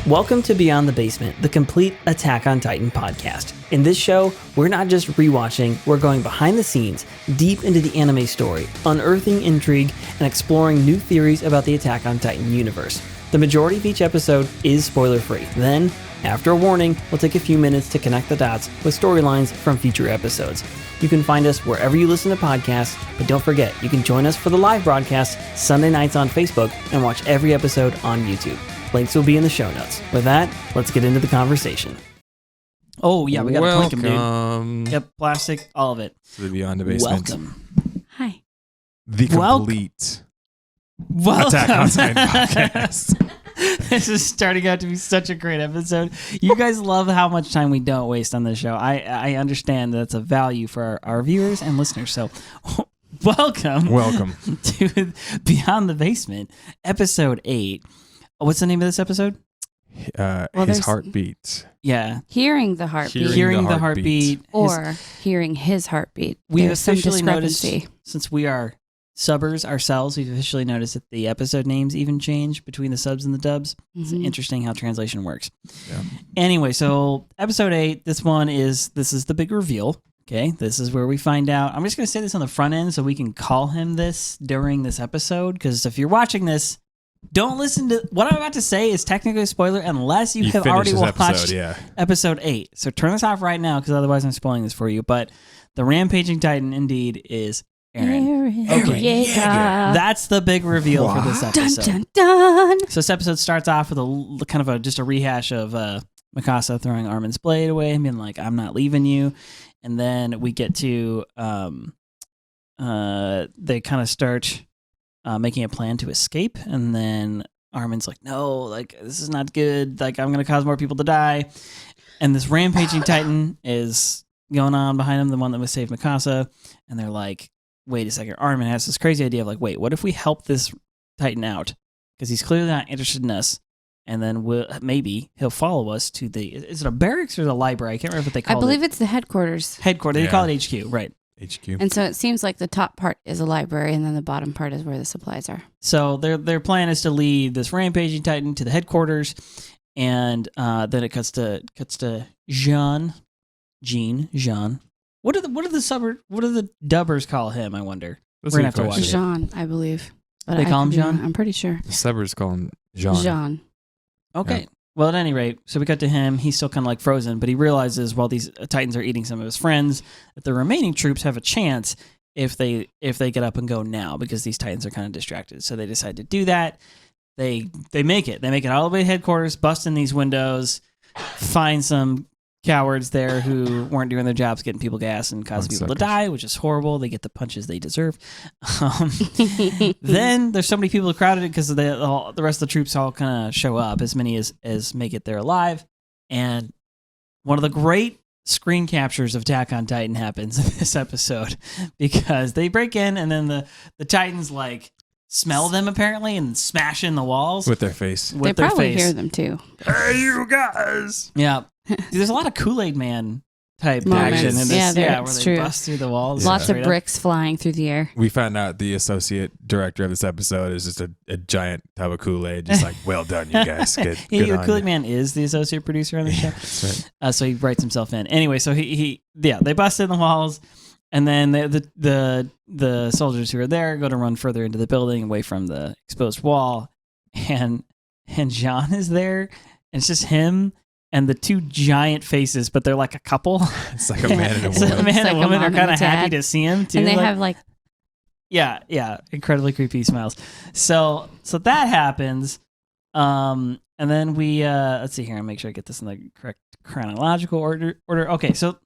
Welcome to Beyond the Basement, the complete Attack on Titan podcast. In this show, we're not just rewatching, we're going behind the scenes, deep into the anime story, unearthing intrigue, and exploring new theories about the Attack on Titan universe. The majority of each episode is spoiler-free. Then, after a warning, we'll take a few minutes to connect the dots with storylines from future episodes. You can find us wherever you listen to podcasts, but don't forget, you can join us for the live broadcast Sunday nights on Facebook and watch every episode on YouTube. Links will be in the show notes. With that, let's get into the conversation. Oh, yeah, we got to plink him, dude. Yep, plastic, all of it. To the Beyond the Basement. Welcome. Hi. The complete Attack on Titan podcast. This is starting out to be such a great episode. You guys love how much time we don't waste on this show. I understand that's a value for our viewers and listeners. So welcome to Beyond the Basement, episode 8. What's the name of this episode? His heartbeat. Yeah. Hearing the heartbeat. Hearing the heartbeat. Or hearing his heartbeat. We've officially noticed, since we are subbers ourselves, we've officially noticed that the episode names even change between the subs and the dubs. Mm-hmm. It's interesting how translation works. Yeah. Anyway, so episode 8, this is the big reveal. Okay, this is where we find out. I'm just going to say this on the front end so we can call him this during this episode, because if you're watching this, don't listen to what I'm about to say is technically a spoiler unless you have already watched episode 8. So turn this off right now because otherwise I'm spoiling this for you. But the Rampaging Titan indeed is Eren. Okay. Yeah. That's the big reveal for this episode. Dun, dun, dun. So this episode starts off with a kind of just a rehash of Mikasa throwing Armin's blade away and being like, I'm not leaving you. And then we get to they kind of start making a plan to escape, and then Armin's like, no, like, this is not good, like, I'm gonna cause more people to die. And this Rampaging Titan is going on behind him, the one that was saved Mikasa, and they're like, wait a second, Armin has this crazy idea of like, wait, what if we help this Titan out, because he's clearly not interested in us, and then maybe he'll follow us to is it a barracks or the library? I can't remember what they call it. I believe it's the headquarters. They call it HQ, right? HQ. And so it seems like the top part is a library, and then the bottom part is where the supplies are. So their plan is to lead this Rampaging Titan to the headquarters, and then it cuts to Jean. What do the dubbers call him? I wonder. We're gonna have to watch Jean, I believe. But they call him Jean? I'm pretty sure. The subbers call him Jean. Jean. Okay. Yeah. Well, at any rate, so we cut to him. He's still kind of like frozen, but he realizes while these Titans are eating some of his friends, that the remaining troops have a chance if they get up and go now, because these Titans are kind of distracted. So they decide to do that. They make it. They make it all the way to headquarters, bust in these windows, find some cowards there who weren't doing their jobs, getting people gas and causing people to die, which is horrible. They get the punches they deserve. Then there's so many people crowded because the rest of the troops all kind of show up, as many as make it there alive. And one of the great screen captures of Attack on Titan happens in this episode, because they break in and then the Titans like smell them apparently and smash in the walls with their face. They probably hear them too. Hey, you guys! Yeah. There's a lot of Kool-Aid Man type moments action in this. Yeah, where it's they true. bust through the walls. Lots of bricks flying through the air. We found out the associate director of this episode is just a giant tub of Kool-Aid, just like, well done, you guys. Good on Kool-Aid you. Man is the associate producer on the show. That's right. So he writes himself in. Anyway, so they bust in the walls, and then the soldiers who are there go to run further into the building away from the exposed wall, and Jean is there, and it's just him and the two giant faces, but they're like a couple. It's like a man and a woman. So the man and woman are kind of happy to see him too. And they have like incredibly creepy smiles. So that happens. And then we let's see here, I'll make sure I get this in the correct chronological order. Okay, so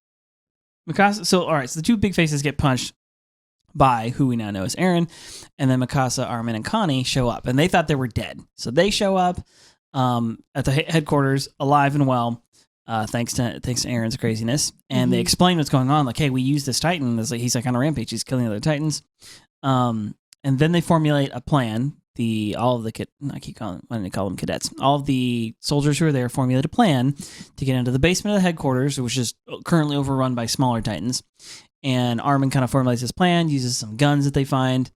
Mikasa, all right, so the two big faces get punched by who we now know as Eren, and then Mikasa, Armin, and Connie show up, and they thought they were dead. So they show up at the headquarters alive and well, thanks to Eren's craziness, and they explain what's going on. Like, hey, we use this Titan. He's like on a rampage. He's killing other Titans. And then they formulate a plan. All of the cadets. All of the soldiers who are there formulate a plan to get into the basement of the headquarters, which is currently overrun by smaller Titans. And Armin kind of formulates his plan, uses some guns that they find,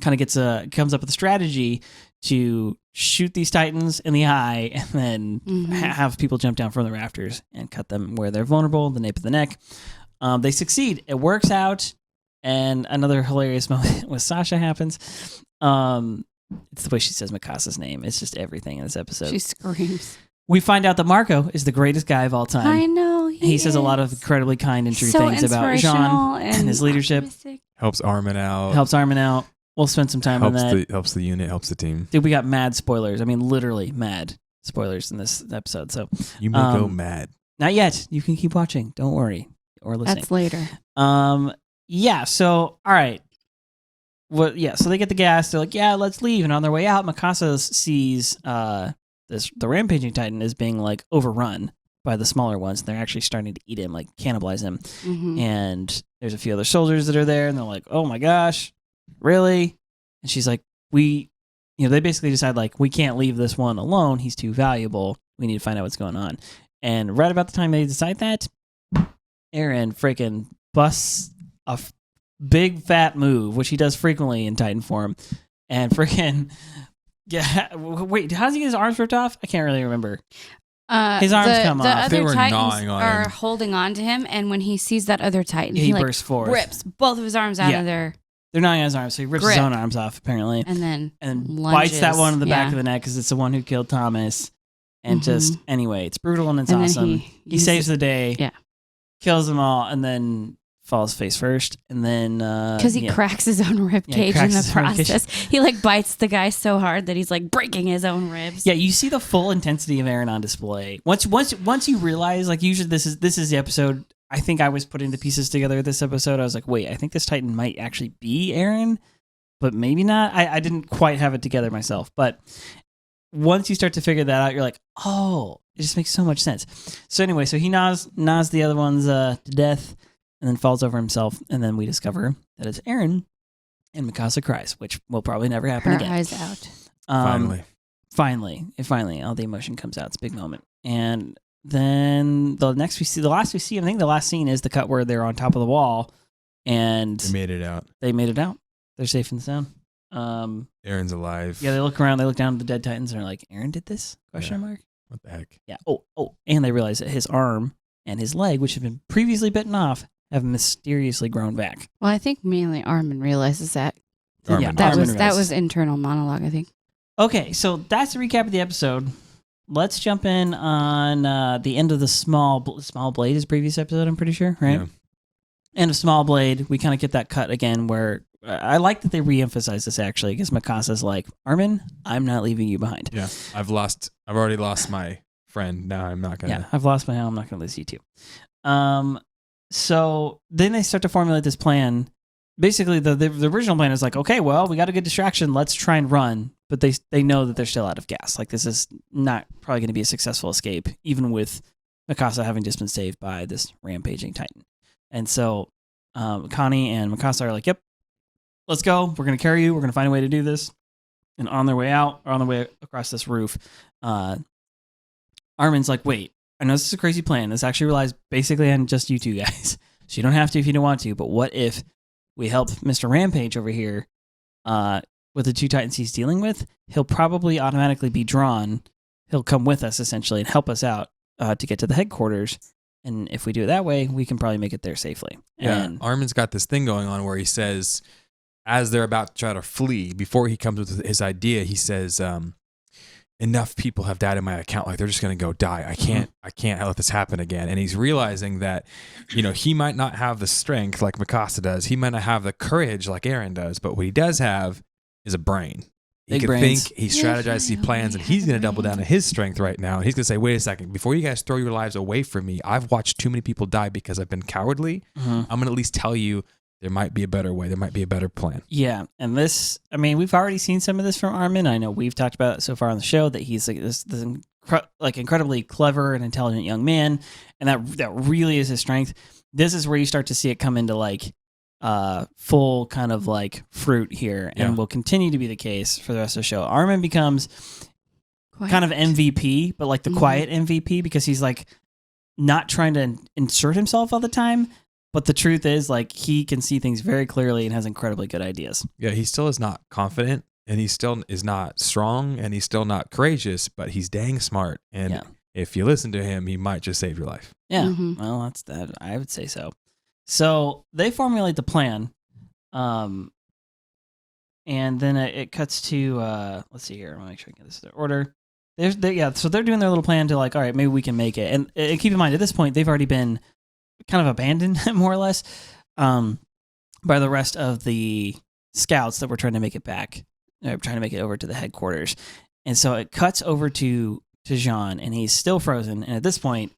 kind of comes up with a strategy to shoot these Titans in the eye and then have people jump down from the rafters and cut them where they're vulnerable, the nape of the neck. They succeed. It works out. And another hilarious moment with Sasha happens. It's the way she says Mikasa's name. It's just everything in this episode. She screams. We find out that Marco is the greatest guy of all time. I know. He says a lot of incredibly kind and true things about Jean and his leadership. Optimistic. Helps Armin out. We'll spend some time on that. Helps the unit, helps the team. Dude, we got mad spoilers. I mean, literally mad spoilers in this episode. So you may go mad. Not yet. You can keep watching. Don't worry. Or listening. That's later. Yeah. So, all right. So they get the gas. They're like, yeah, let's leave. And on their way out, Mikasa sees the rampaging Titan is being like overrun by the smaller ones. They're actually starting to eat him, like cannibalize him. Mm-hmm. And there's a few other soldiers that are there, and they're like, oh my gosh, really? And she's like, they basically decide like, we can't leave this one alone. He's too valuable. We need to find out what's going on. And right about the time they decide that, Eren freaking busts a big fat move, which he does frequently in Titan form, and freaking wait, how does he get his arms ripped off? I can't really remember. His arms come off. The They were other Titans gnawing on are him. holding on to him, and when he sees that other Titan, he like bursts forth. rips both of his arms out of there, They're gnawing on his arms, so he rips his own arms off apparently, and then bites that one in the back Yeah. of the neck because it's the one who killed Thomas. And Mhm. just anyway, it's brutal and it's And then awesome. he He saves the day. Yeah. Kills them all, and then falls face first, and then because he cracks his own rib Yeah, he cage in cracks the his rib cage. process. He like bites the guy so hard that he's like breaking his own ribs. Yeah, you see the full intensity of Eren on display. Once you realize, like, usually this is the episode. I think I was putting the pieces together this episode. I was like, wait, I think this Titan might actually be Eren, but maybe not. I didn't quite have it together myself. But once you start to figure that out, you're like, oh, it just makes so much sense. So anyway, so he gnaws the other ones to death, and then falls over himself, and then we discover that it's Eren, and Mikasa cries, which will probably never happen Her again. eyes out. Finally, all the emotion comes out. It's a big moment. And then the last we see, I think the last scene is the cut where they're on top of the wall, and They made it out. They're safe and sound. Eren's alive. Yeah, they look around, they look down at the dead Titans, and they're like, Eren did this? Question mark. What the heck? Yeah. Oh, and they realize that his arm and his leg, which had been previously bitten off, have mysteriously grown back. Well, I think mainly Armin realizes that. Armin. That Armin was internal monologue, I think. Okay, so that's a recap of the episode. Let's jump in on the end of the Small Blade, his previous episode, I'm pretty sure, right? Yeah. End of Small Blade, we kind of get that cut again where I like that they re-emphasize this actually, because Mikasa's like, Armin, I'm not leaving you behind. Yeah. I've already lost my friend. Now I'm not gonna. Yeah, I've lost my home. I'm not going to lose you too. So then they start to formulate this plan. Basically, the original plan is like, okay, well, we got a good distraction. Let's try and run. But they know that they're still out of gas. Like, this is not probably going to be a successful escape, even with Mikasa having just been saved by this rampaging Titan. And so Connie and Mikasa are like, yep, let's go. We're going to carry you. We're going to find a way to do this. And on their way out, or on their way across this roof, Armin's like, wait, I know this is a crazy plan. This actually relies basically on just you two guys. So you don't have to if you don't want to. But what if we help Mr. Rampage over here with the two Titans he's dealing with? He'll probably automatically be drawn. He'll come with us, essentially, and help us out to get to the headquarters. And if we do it that way, we can probably make it there safely. Yeah, And Armin's got this thing going on where he says, as they're about to try to flee, before he comes with his idea, he says, enough people have died in my account, like they're just going to go die. I can't let this happen again. And he's realizing that, he might not have the strength like Mikasa does. He might not have the courage like Eren does, but what he does have is a brain. He Big can brains. think, he strategizes, he plans, and he's going to double down on his strength right now. And he's going to say, wait a second, before you guys throw your lives away from me, I've watched too many people die because I've been cowardly. I'm going to at least tell you there might be a better way. There might be a better plan. yeah, and this, I mean, we've already seen some of this from Armin. I know we've talked about it so far on the show that he's like this incredibly clever and intelligent young man, and that really is his strength. This is where you start to see it come into like full kind of like fruit here, and will continue to be the case for the rest of the show. Armin becomes kind of MVP, but like the quiet MVP, because he's like not trying to insert himself all the time. But the truth is, like, he can see things very clearly and has incredibly good ideas. Yeah, he still is not confident and he still is not strong, and he's still not courageous, but he's dang smart. And if you listen to him, he might just save your life. Yeah. Mm-hmm. Well, that's that. I would say so. So they formulate the plan. And then it cuts to, let's see here. I want to make sure I get this in order. So they're doing their little plan to like, all right, maybe we can make it. And keep in mind, at this point, they've already been kind of abandoned, more or less, by the rest of the scouts that were trying to make it back, trying to make it over to the headquarters. And so it cuts over to Jean, and he's still frozen. And at this point,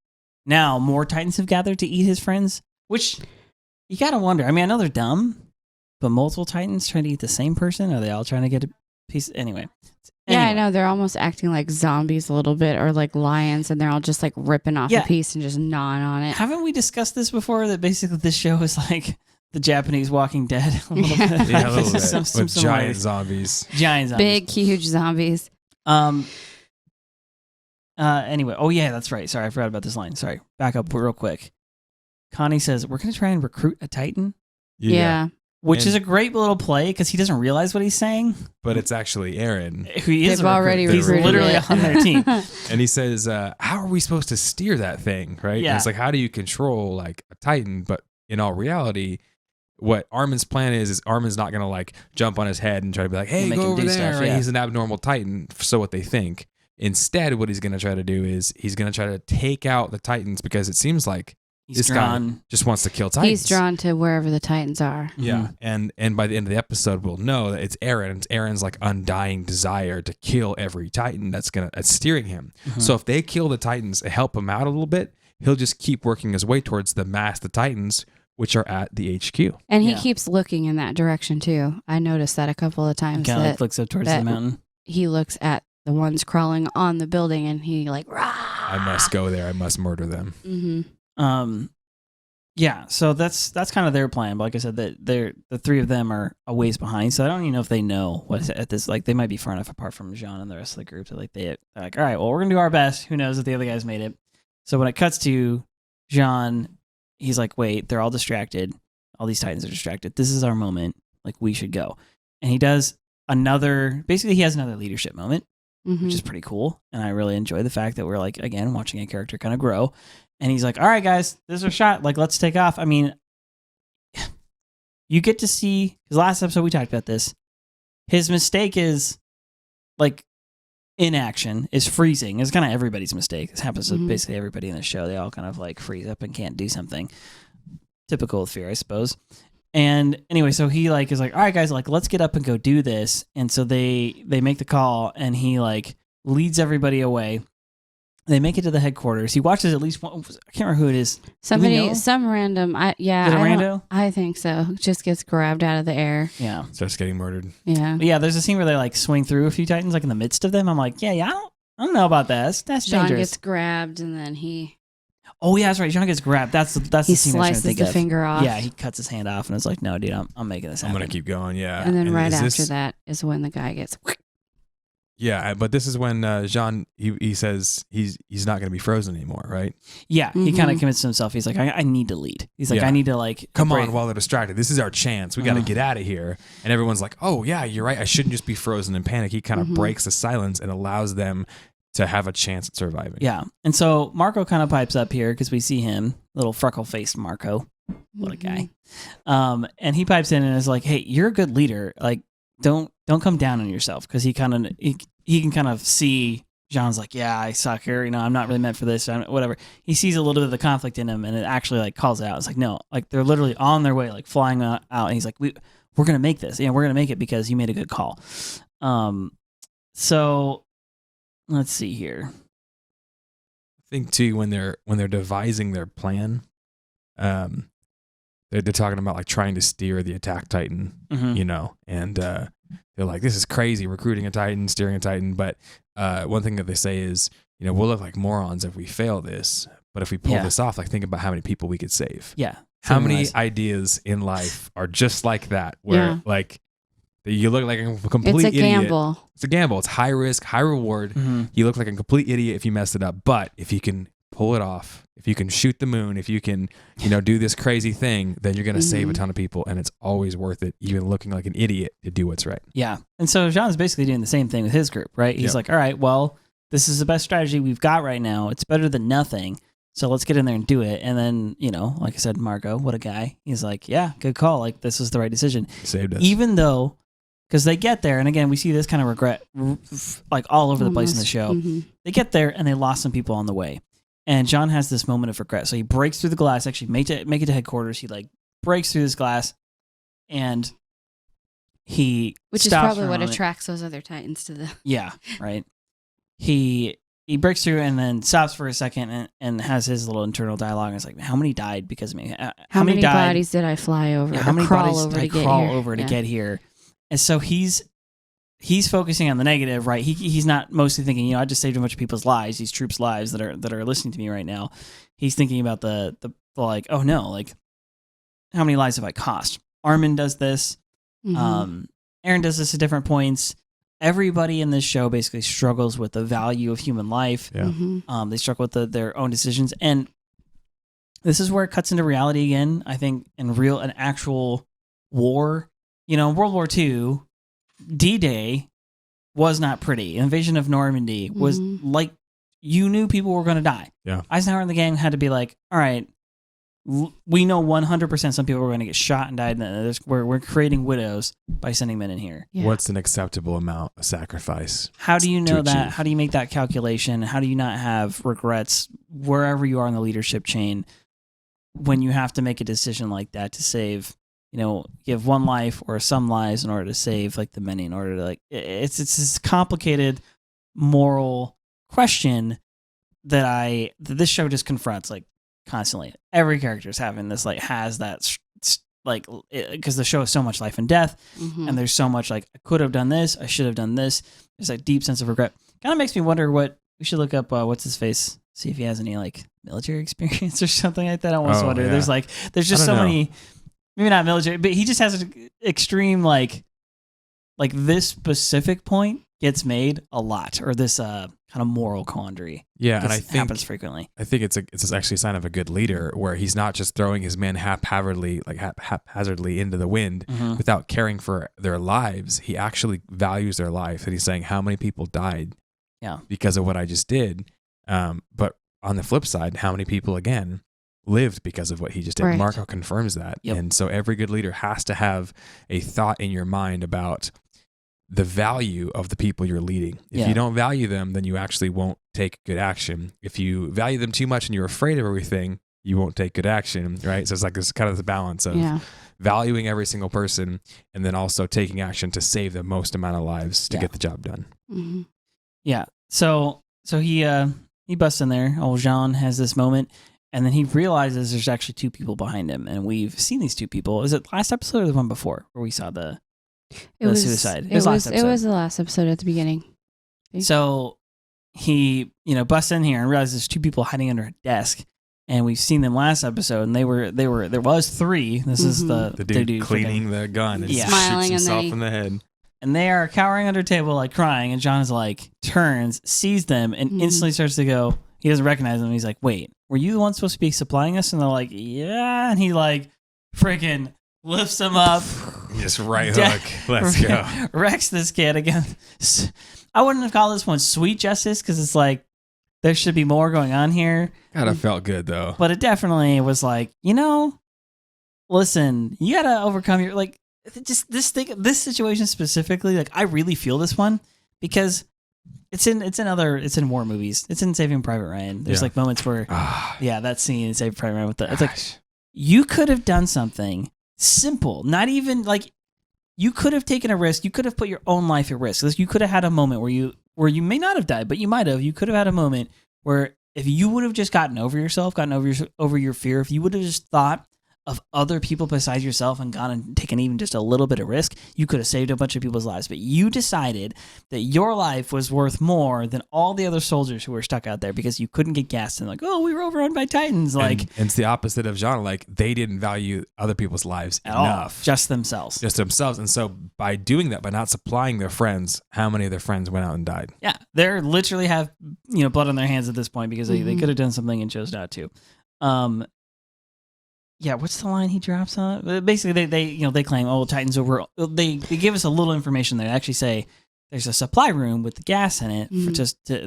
now more Titans have gathered to eat his friends, which you got to wonder. I mean, I know they're dumb, but multiple Titans trying to eat the same person? Are they all trying to get a piece? Anyway. Yeah, I know. They're almost acting like zombies a little bit, or like lions, and they're all just like ripping off a piece and just gnawing on it. Haven't we discussed this before? That basically this show is like the Japanese Walking Dead a little bit. Yeah, a little bit. Some giant zombies. Giant zombies. Big, huge zombies. Anyway. Oh, yeah, that's right. Sorry, I forgot about this line. Sorry. Back up real quick. Connie says, we're going to try and recruit a Titan. Yeah. Which is a great little play because he doesn't realize what he's saying. But it's actually Eren. He is already He's literally on their team. And he says, how are we supposed to steer that thing, right? Yeah. And it's like, how do you control like a Titan? But in all reality, what Armin's plan is Armin's not going to like jump on his head and try to be like, hey, go over there. Stuff, He's an abnormal Titan, so what they think. Instead, what he's going to try to do is he's going to try to take out the Titans because it seems like this guy just wants to kill Titans. He's drawn to wherever the Titans are. Yeah, and by the end of the episode, we'll know that it's Eren. It's Eren's like undying desire to kill every Titan that's steering him. Mm-hmm. So if they kill the Titans and help him out a little bit, he'll just keep working his way towards the Titans, which are at the HQ. And he keeps looking in that direction too. I noticed that a couple of times. Kind of like looks up towards the mountain. He looks at the ones crawling on the building, and he like, rah! I must go there. I must murder them. Mm-hmm. Yeah, so that's kind of their plan. But like I said, that the three of them are a ways behind, so I don't even know if they know what's at this. Like, they might be far enough apart from Jean and the rest of the group that like they're like, all right, well, we're gonna do our best. Who knows if the other guys made it? So when it cuts to Jean, he's like, wait, they're all distracted. All these Titans are distracted. This is our moment. Like, we should go. And he does basically he has another leadership moment, which is pretty cool. And I really enjoy the fact that we're like, again, watching a character kind of grow. And he's like, all right, guys, this is our shot. Like, let's take off. I mean, you get to see, because last episode we talked about this. His mistake is, like, inaction, is freezing. It's kind of everybody's mistake. This happens to basically everybody in the show. They all kind of, like, freeze up and can't do something. Typical of fear, I suppose. And anyway, so he, like, is like, all right, guys, like, let's get up and go do this. And so they make the call, and he, like, leads everybody away. They make it to the headquarters. He watches at least one. I can't remember who it is. Some random. Is it a rando? I think so. Just gets grabbed out of the air. Yeah. Starts getting murdered. Yeah. But yeah, there's a scene where they like swing through a few Titans, like in the midst of them. I'm like, I don't know about that. That's Jean dangerous. gets grabbed, and then he. Oh yeah, that's right. Jean gets grabbed. That's the scene. He slices the finger off. Yeah, he cuts his hand off, and it's like, no, dude, I'm making this happen. I'm gonna keep going. Yeah. And then right after that is when the guy gets. Yeah, but this is when Jean, he says he's not going to be frozen anymore, right? Yeah, he kind of commits to himself. He's like, I need to lead. He's like, I need to like... Come on, while they're distracted. This is our chance. We got to get out of here. And everyone's like, oh, yeah, you're right. I shouldn't just be frozen in panic. He kind of breaks the silence and allows them to have a chance at surviving. Yeah, and so Marco kind of pipes up here because we see him, little freckle-faced Marco. What a guy. And he pipes in and is like, hey, you're a good leader. Like, don't come down on yourself, because he can kind of see Jean's like, yeah, I suck here, I'm not really meant for this, whatever. He sees a little bit of the conflict in him, and it actually like calls it out. It's like, no, like they're literally on their way, like flying out, and he's like, we're gonna make this, we're gonna make it because you made a good call. So let's see here. I think too, when they're devising their plan, they're talking about like trying to steer the attack Titan, and they're like, this is crazy, recruiting a Titan, steering a Titan. But one thing that they say is, we'll look like morons if we fail this, but if we pull this off, like think about how many people we could save. Yeah. How many ideas in life are just like that, where like you look like a complete idiot. It's a gamble. It's a gamble. It's high risk, high reward. You look like a complete idiot if you mess it up, but if you can pull it off, if you can shoot the moon, if you can, do this crazy thing, then you're going to save a ton of people. And it's always worth it, even looking like an idiot, to do what's right. Yeah. And so Jean's basically doing the same thing with his group, right? He's like, all right, well, this is the best strategy we've got right now. It's better than nothing. So let's get in there and do it. And then, like I said, Marco, what a guy. He's like, yeah, good call. Like, this is the right decision. Saved us. Even though, because they get there, and again, we see this kind of regret like all over the place in the show. Mm-hmm. They get there and they lost some people on the way. And John has this moment of regret. So he breaks through the glass, actually make it to headquarters. He breaks through this glass and which is probably what attracts those other Titans to the... Yeah, right. He breaks through and then stops for a second and has his little internal dialogue. It's like, how many died because of me? How many bodies did I fly over? How many crawl bodies over did I to crawl get here? over to get here? And so he's focusing on the negative, right? He's not mostly thinking, I just saved a bunch of people's lives, these troops' lives that are listening to me right now. He's thinking about the like, oh no, like how many lives have I cost? Armin does this. Mm-hmm. Eren does this at different points. Everybody in this show basically struggles with the value of human life. Yeah. Mm-hmm. They struggle with their own decisions. And this is where it cuts into reality again, I think, in an actual war. In World War II, D-Day was not pretty. Invasion of Normandy was like, you knew people were going to die. Yeah. Eisenhower and the gang had to be like, all right, we know 100% some people are going to get shot and died. And we're creating widows by sending men in here. Yeah. What's an acceptable amount of sacrifice? How do you know that? How do you make that calculation? How do you not have regrets wherever you are in the leadership chain when you have to make a decision like that to save, give one life or some lives in order to save like the many, in order to it's this complicated moral question that this show just confronts like constantly. Every character is having this, has that, because the show is so much life and death, and there's so much I could have done this, I should have done this. There's a deep sense of regret. Kind of makes me wonder what we should look up. What's his face? See if he has any military experience or something like that. I almost wonder. Yeah. There's just so many. Maybe not military, but he just has an extreme like this specific point gets made a lot, or this kind of moral quandary. Yeah, and I think happens frequently. I think it's actually a sign of a good leader, where he's not just throwing his men haphazardly into the wind without caring for their lives. He actually values their life, and he's saying, how many people died because of what I just did. But on the flip side, how many people again lived because of what he just did? Right. Marco confirms that. Yep. And so every good leader has to have a thought in your mind about the value of the people you're leading. If you don't value them, then you actually won't take good action. If you value them too much and you're afraid of everything, you won't take good action, right? So it's like this kind of the balance of valuing every single person and then also taking action to save the most amount of lives to get the job done. Mm-hmm. Yeah. So he busts in there. Old Jean has this moment, and then he realizes there's actually two people behind him, and we've seen these two people. Is it last episode or the one before where we saw the suicide? It was last episode. It was the last episode at the beginning. So he, busts in here and realizes there's two people hiding under a desk, and we've seen them last episode, and there was three. This is the dude cleaning the gun and smiling shoots himself in the head. And they are cowering under a table, crying, and John is turns, sees them, and instantly starts to go. He doesn't recognize them. He's like, "Wait, were you the one supposed to be supplying us?" And they're like, "Yeah." And he freaking lifts them up. Just right hook. Let's go. Wrecks this kid again. I wouldn't have called this one sweet justice, because it's there should be more going on here. Kind of felt good though. But it definitely was listen, you gotta overcome your just this situation specifically. I really feel this one because it's in war movies. It's in Saving Private Ryan. There's moments where that scene in Saving Private Ryan with it's you could have done something simple, not even you could have taken a risk. You could have put your own life at risk. You could have had a moment where you may not have died, but you might have. You could have had a moment where if you would have just gotten over yourself, over your fear, if you would have just thought of other people besides yourself and gone and taken even just a little bit of risk, you could have saved a bunch of people's lives. But you decided that your life was worth more than all the other soldiers who were stuck out there because you couldn't get gassed and like, oh, we were overrun by Titans. Like, and it's the opposite of Jean. Like, they didn't value other people's lives at enough. All. Just themselves. And so by doing that, by not supplying their friends, how many of their friends went out and died? Yeah. They're literally have, blood on their hands at this point because they could have done something and chose not to. Yeah, what's the line he drops on it? Basically, they claim, oh, Titans over. They give us a little information. They actually say there's a supply room with the gas in it.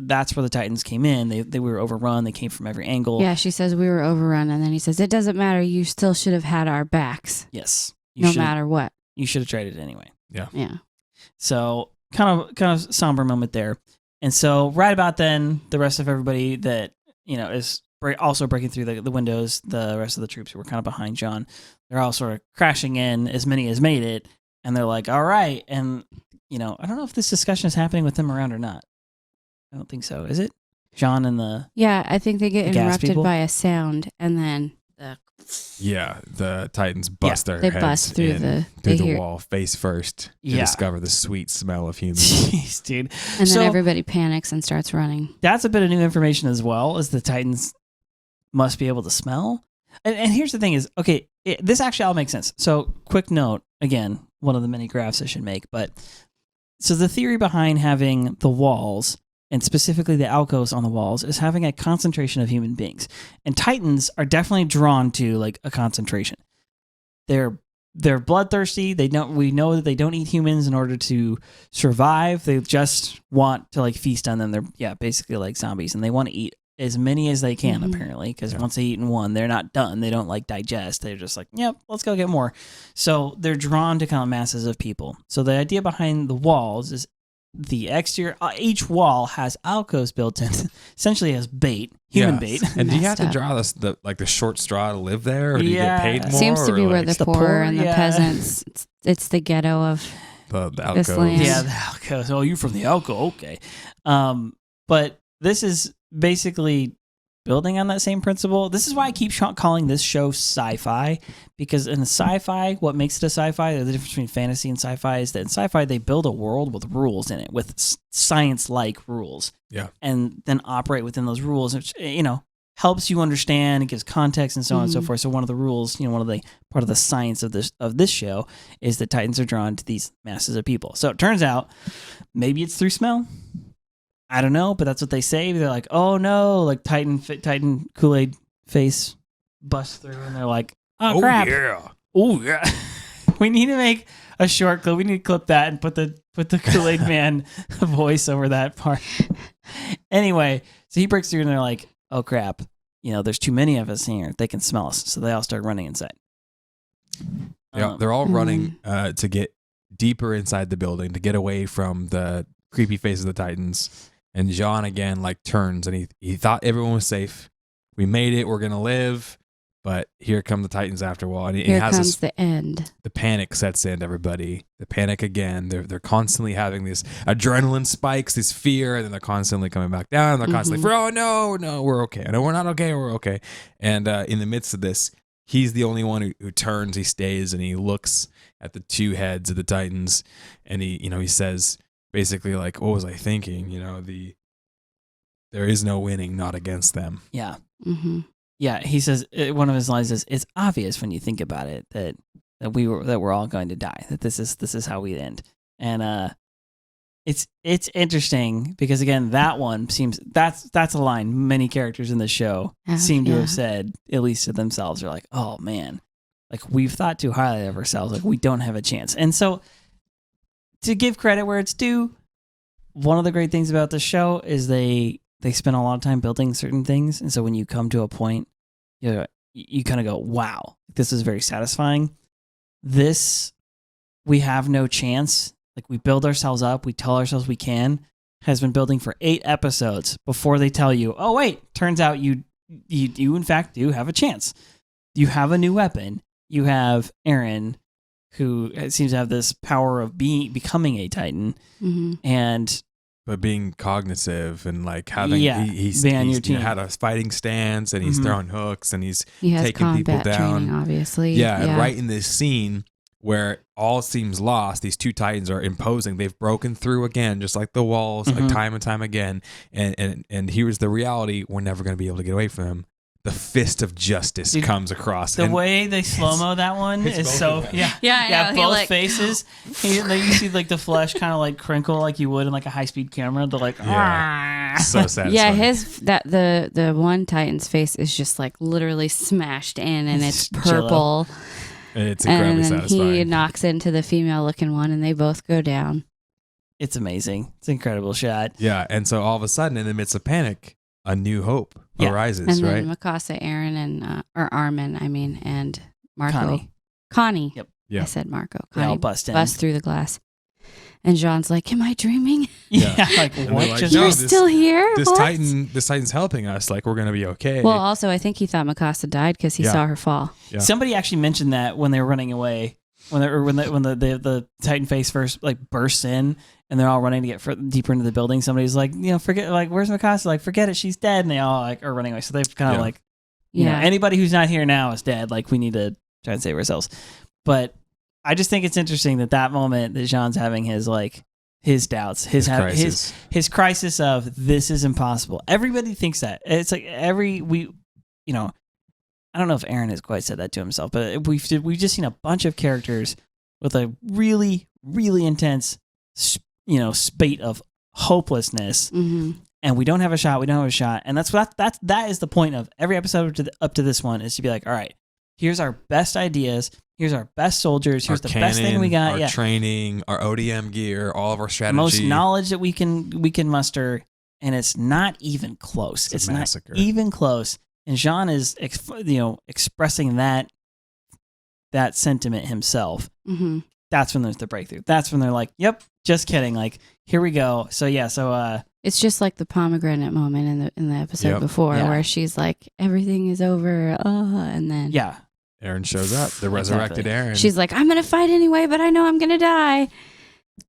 That's where the Titans came in. They were overrun. They came from every angle. Yeah, she says we were overrun, and then he says it doesn't matter. You still should have had our backs. Yes, no matter what. You should have traded anyway. Yeah. So kind of somber moment there. And so right about then, the rest of everybody that is also breaking through the windows, the rest of the troops who were kind of behind John, they're all sort of crashing in, as many as made it, and they're like, all right. And, I don't know if this discussion is happening with them around or not. I don't think so. Is it? John and the... Yeah, I think they get interrupted by a sound, and then the Titans bust their heads bust through the wall face first to discover the sweet smell of humans. Jeez, dude. And then everybody panics and starts running. That's a bit of new information as well, as the Titans must be able to smell. And here's the thing is, okay, this actually all makes sense. So quick note, again, one of the many graphs I should make, but so the theory behind having the walls, and specifically the alcoves on the walls, is having a concentration of human beings. And Titans are definitely drawn to like a concentration. They're bloodthirsty. We know that they don't eat humans in order to survive. They just want to like feast on them. They're basically like zombies, and they want to eat as many as they can, apparently, because once they eat one, they're not done. They don't like digest. They're just like, yep, let's go get more. So they're drawn to kind of masses of people. So the idea behind the walls is the exterior, each wall has alcoves built in, essentially as bait, human bait. And do you have to draw the short straw to live there, or do you get paid more? Seems to be where the poor and the peasants. It's the ghetto of the this land. Yeah, the alcoves. Oh, you're from the alcove, okay. But this is basically building on that same principle. This is why I keep calling this show sci-fi, because in sci-fi, what makes it a sci-fi, the difference between fantasy and sci-fi is that in sci-fi, they build a world with rules in it, with science-like rules. Yeah. And then operate within those rules, which, helps you understand, it gives context and so on and so forth. So one of the rules, part of the science of this show is that Titans are drawn to these masses of people. So it turns out maybe it's through smell. I don't know, but that's what they say. They're like, oh no, like Titan Kool-Aid face busts through, and they're like, oh crap. Oh yeah. We need to make a short clip. We need to clip that and put the Kool-Aid man voice over that part. Anyway, so he breaks through and they're like, oh crap, there's too many of us here. They can smell us. So they all start running inside. Yeah, they're all running to get deeper inside the building, to get away from the creepy faces of the Titans. And John again turns, and he thought everyone was safe. We made it. We're gonna live. But here come the Titans after a while, and here comes the end. The panic sets in. Everybody, the panic again. They're constantly having these adrenaline spikes, this fear, and then they're constantly coming back down. They're constantly, oh no, we're okay. No, we're not okay. We're okay. And in the midst of this, he's the only one who turns. He stays, and he looks at the two heads of the Titans, and he says, basically, like, what was I thinking? There is no winning, not against them. Yeah. Mm-hmm. Yeah. He says, one of his lines is, it's obvious when you think about it that we're all going to die, that this is how we end. And it's interesting because, again, that one seems, that's a line many characters in the show seem to have said, at least to themselves. They're like, oh man, like we've thought too highly of ourselves. Like we don't have a chance. And so, to give credit where it's due, one of the great things about the show is they spend a lot of time building certain things. And so when you come to a point, you kind of go, wow, this is very satisfying. This, we have no chance. Like we build ourselves up. We tell ourselves we can, has been building for 8 episodes before they tell you, oh wait, turns out you in fact do have a chance. You have a new weapon. You have Eren, who seems to have this power of becoming a Titan. Mm-hmm. And but being cognitive and like having he's had a fighting stance and he's throwing hooks and he's taking people down. Training, obviously. Yeah, right in this scene where all seems lost, these two Titans are imposing. They've broken through again, just like the walls, like time and time again. And here's the reality: we're never going to be able to get away from them. The fist of justice comes across. The way they slow-mo that one is so... Yeah, both faces. You see like the flesh kind of like crinkle like you would in like a high-speed camera. They're like... So satisfying. Yeah, the one Titan's face is just like literally smashed in and it's purple. And it's incredibly satisfying. He knocks into the female-looking one and they both go down. It's amazing. It's an incredible shot. Yeah, and so all of a sudden, in the midst of panic, a new hope arises, and right? then Mikasa, Eren, and Armin, and Marco. Connie. Yep. I said Marco. Connie all bust through the glass. And Jean's like, "Am I dreaming?" Yeah, like what? Like, you're still here? This Titan's helping us. Like we're gonna be okay. Well, also, I think he thought Mikasa died because he saw her fall. Yeah. Somebody actually mentioned that when they were running away, when the Titan face first like bursts in. And they're all running to get deeper into the building. Somebody's like, forget, like, where's Mikasa? Like, forget it, she's dead. And they all like are running away. So they've kind of like, you know, anybody who's not here now is dead. Like, we need to try and save ourselves. But I just think it's interesting that moment that Jean's having his doubts, his crisis of this is impossible. Everybody thinks that. It's like I don't know if Eren has quite said that to himself, but we've just seen a bunch of characters with a really, really intense spate of hopelessness, and we don't have a shot. And that is the point of every episode up to this one is to be like, all right, here's our best ideas, here's our best soldiers, here's the best thing we got, our training, our ODM gear, all of our strategy, most knowledge that we can muster, and it's not even close. It's not even close. And Jean is expressing that sentiment himself. That's when there's the breakthrough. That's when they're like, yep, just kidding. Like, here we go. So it's just like the pomegranate moment in the episode before where she's like, everything is over. And then Eren shows up, the resurrected Eren. She's like, I'm gonna fight anyway, but I know I'm gonna die.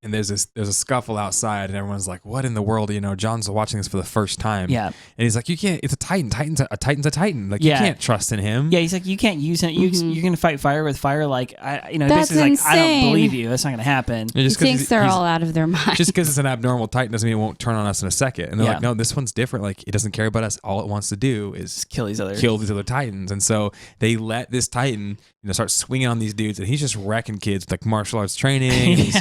And there's a scuffle outside, and everyone's like, "What in the world?" John's watching this for the first time. Yeah, and he's like, "You can't. It's a Titan. Titan's a Titan. Like you can't trust in him." Yeah, he's like, "You can't use him. You're gonna fight fire with fire. Like That's basically insane. like, I don't believe you. That's not gonna happen." He thinks they're all out of their mind. Just because it's an abnormal Titan doesn't mean it won't turn on us in a second. And they're like, "No, this one's different. Like it doesn't care about us. All it wants to do is kill these other Titans." And so they let this Titan start swinging on these dudes, and he's just wrecking kids with like martial arts training. He's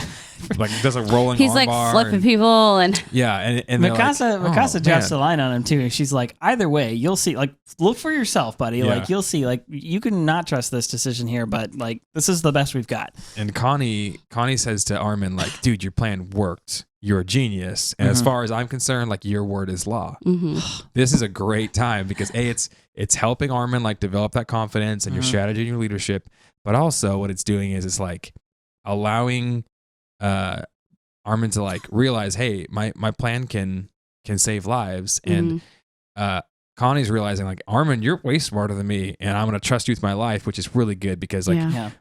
like does a rolling. He's like flipping people and Mikasa drops the line on him too. She's like, either way, you'll see. Like, look for yourself, buddy. Yeah. Like, you'll see. Like, you can not trust this decision here, but like, this is the best we've got. And Connie says to Armin, like, dude, your plan worked. You're a genius. And as far as I'm concerned, like, your word is law. This is a great time because it's helping Armin like develop that confidence and your strategy and your leadership, but also what it's doing is it's like allowing Armin to like realize, hey, my plan can save lives. And Connie's realizing like, Armin, you're way smarter than me, and I'm going to trust you with my life, which is really good because like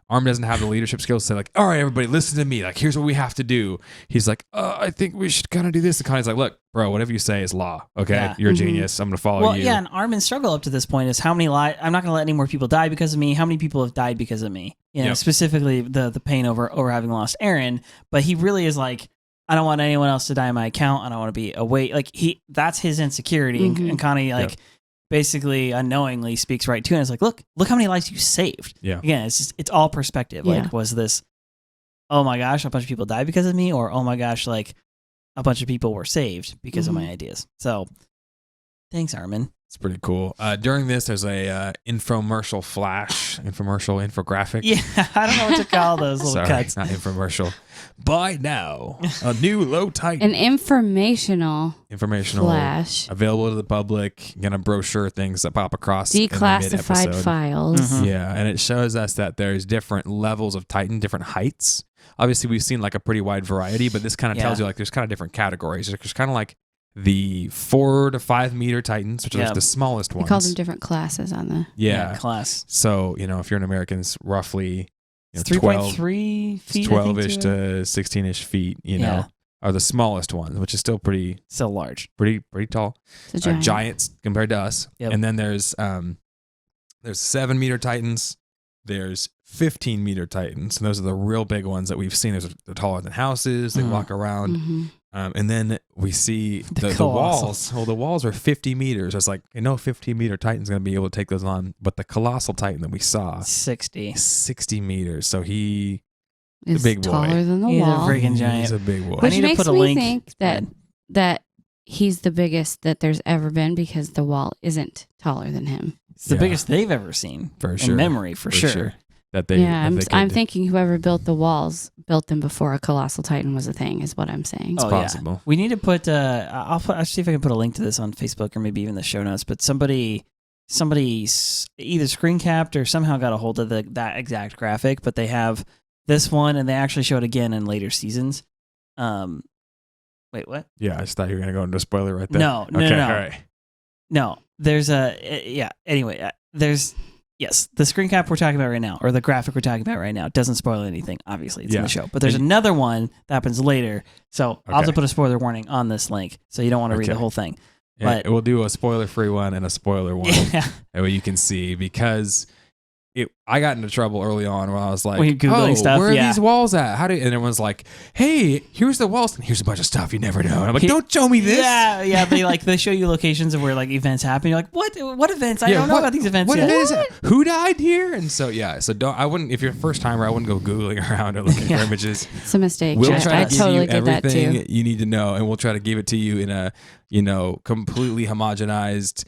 Armin doesn't have the leadership skills to say like, all right, everybody listen to me. Like, here's what we have to do. He's like, I think we should kind of do this. And Connie's like, look, bro, whatever you say is law. Okay. Yeah. You're a genius. I'm going to follow you. Well, yeah. And Armin's struggle up to this point is how many I'm not going to let any more people die because of me. How many people have died because of me? Specifically the pain over having lost Eren. But he really is like, I don't want anyone else to die on my account. I don't want to be away. Like that's his insecurity. And Connie basically unknowingly speaks right to him. It's like, look how many lives you saved. Yeah. Again, it's all perspective. Yeah. Like, was this, oh my gosh, a bunch of people died because of me? Or, oh my gosh, like a bunch of people were saved because of my ideas. So thanks, Armin. It's pretty cool. During this, there's a infographic. Yeah, I don't know what to call those little cuts. Not infomercial. Buy now a new low Titan. An informational flash available to the public. Gonna brochure things that pop across declassified files. Yeah, and it shows us that there's different levels of Titan, different heights. Obviously, we've seen like a pretty wide variety, but this kind of tells you like there's kind of different categories. There's kind of like the 4 to 5 meter Titans, which are the smallest ones. He calls them different classes on the class. So, if you're an American, it's roughly 3.3 feet, 12-ish to 16-ish feet, are the smallest ones, which is still pretty large, pretty tall. It's a giant. Giants compared to us. Yep. And then there's 7-meter Titans. There's 15-meter Titans, and those are the real big ones that we've seen. They're taller than houses. They walk around. Mm-hmm. And then we see the walls. Well, the walls are 50 meters. It's like, 15-meter Titan's going to be able to take those on. But the colossal Titan that we saw, 60 meters. So he is a big boy. Taller than the He's wall. a freaking giant. He's a big boy. Which I need makes to put a me link. think that he's the biggest that there's ever been because the wall isn't taller than him. It's the biggest they've ever seen. For sure. In memory, for sure. That they, I'm thinking whoever built the walls built them before a colossal Titan was a thing, is what I'm saying. It's possible. Yeah. We need to put. I'll see if I can put a link to this on Facebook or maybe even the show notes. But somebody either screen capped or somehow got a hold of that exact graphic. But they have this one, and they actually show it again in later seasons. Wait, what? Yeah, I just thought you were gonna go into a spoiler right there. No. All right. No, there's Anyway, there's. Yes, the screen cap we're talking about right now, or the graphic we're talking about right now, doesn't spoil anything. Obviously, it's in the show. But there's another one that happens later. So I'll also put a spoiler warning on this link, so you don't want to read the whole thing. Yeah, but we'll do a spoiler-free one and a spoiler one. Yeah. That way you can see, because I got into trouble early on when I was like, when you're Googling stuff, where are these walls at? And everyone's like, hey, here's the walls, and here's a bunch of stuff you never know. And I'm like, don't show me this. Yeah, they show you locations of where events happen. You're like, what events? I don't know about these events what yet. Events? Who died here? And so I wouldn't, if you're a first timer, I wouldn't go Googling around or looking for images. It's a mistake. We'll try to give totally you did that everything too. you need to know, and we'll try to give it to you in a, completely homogenized,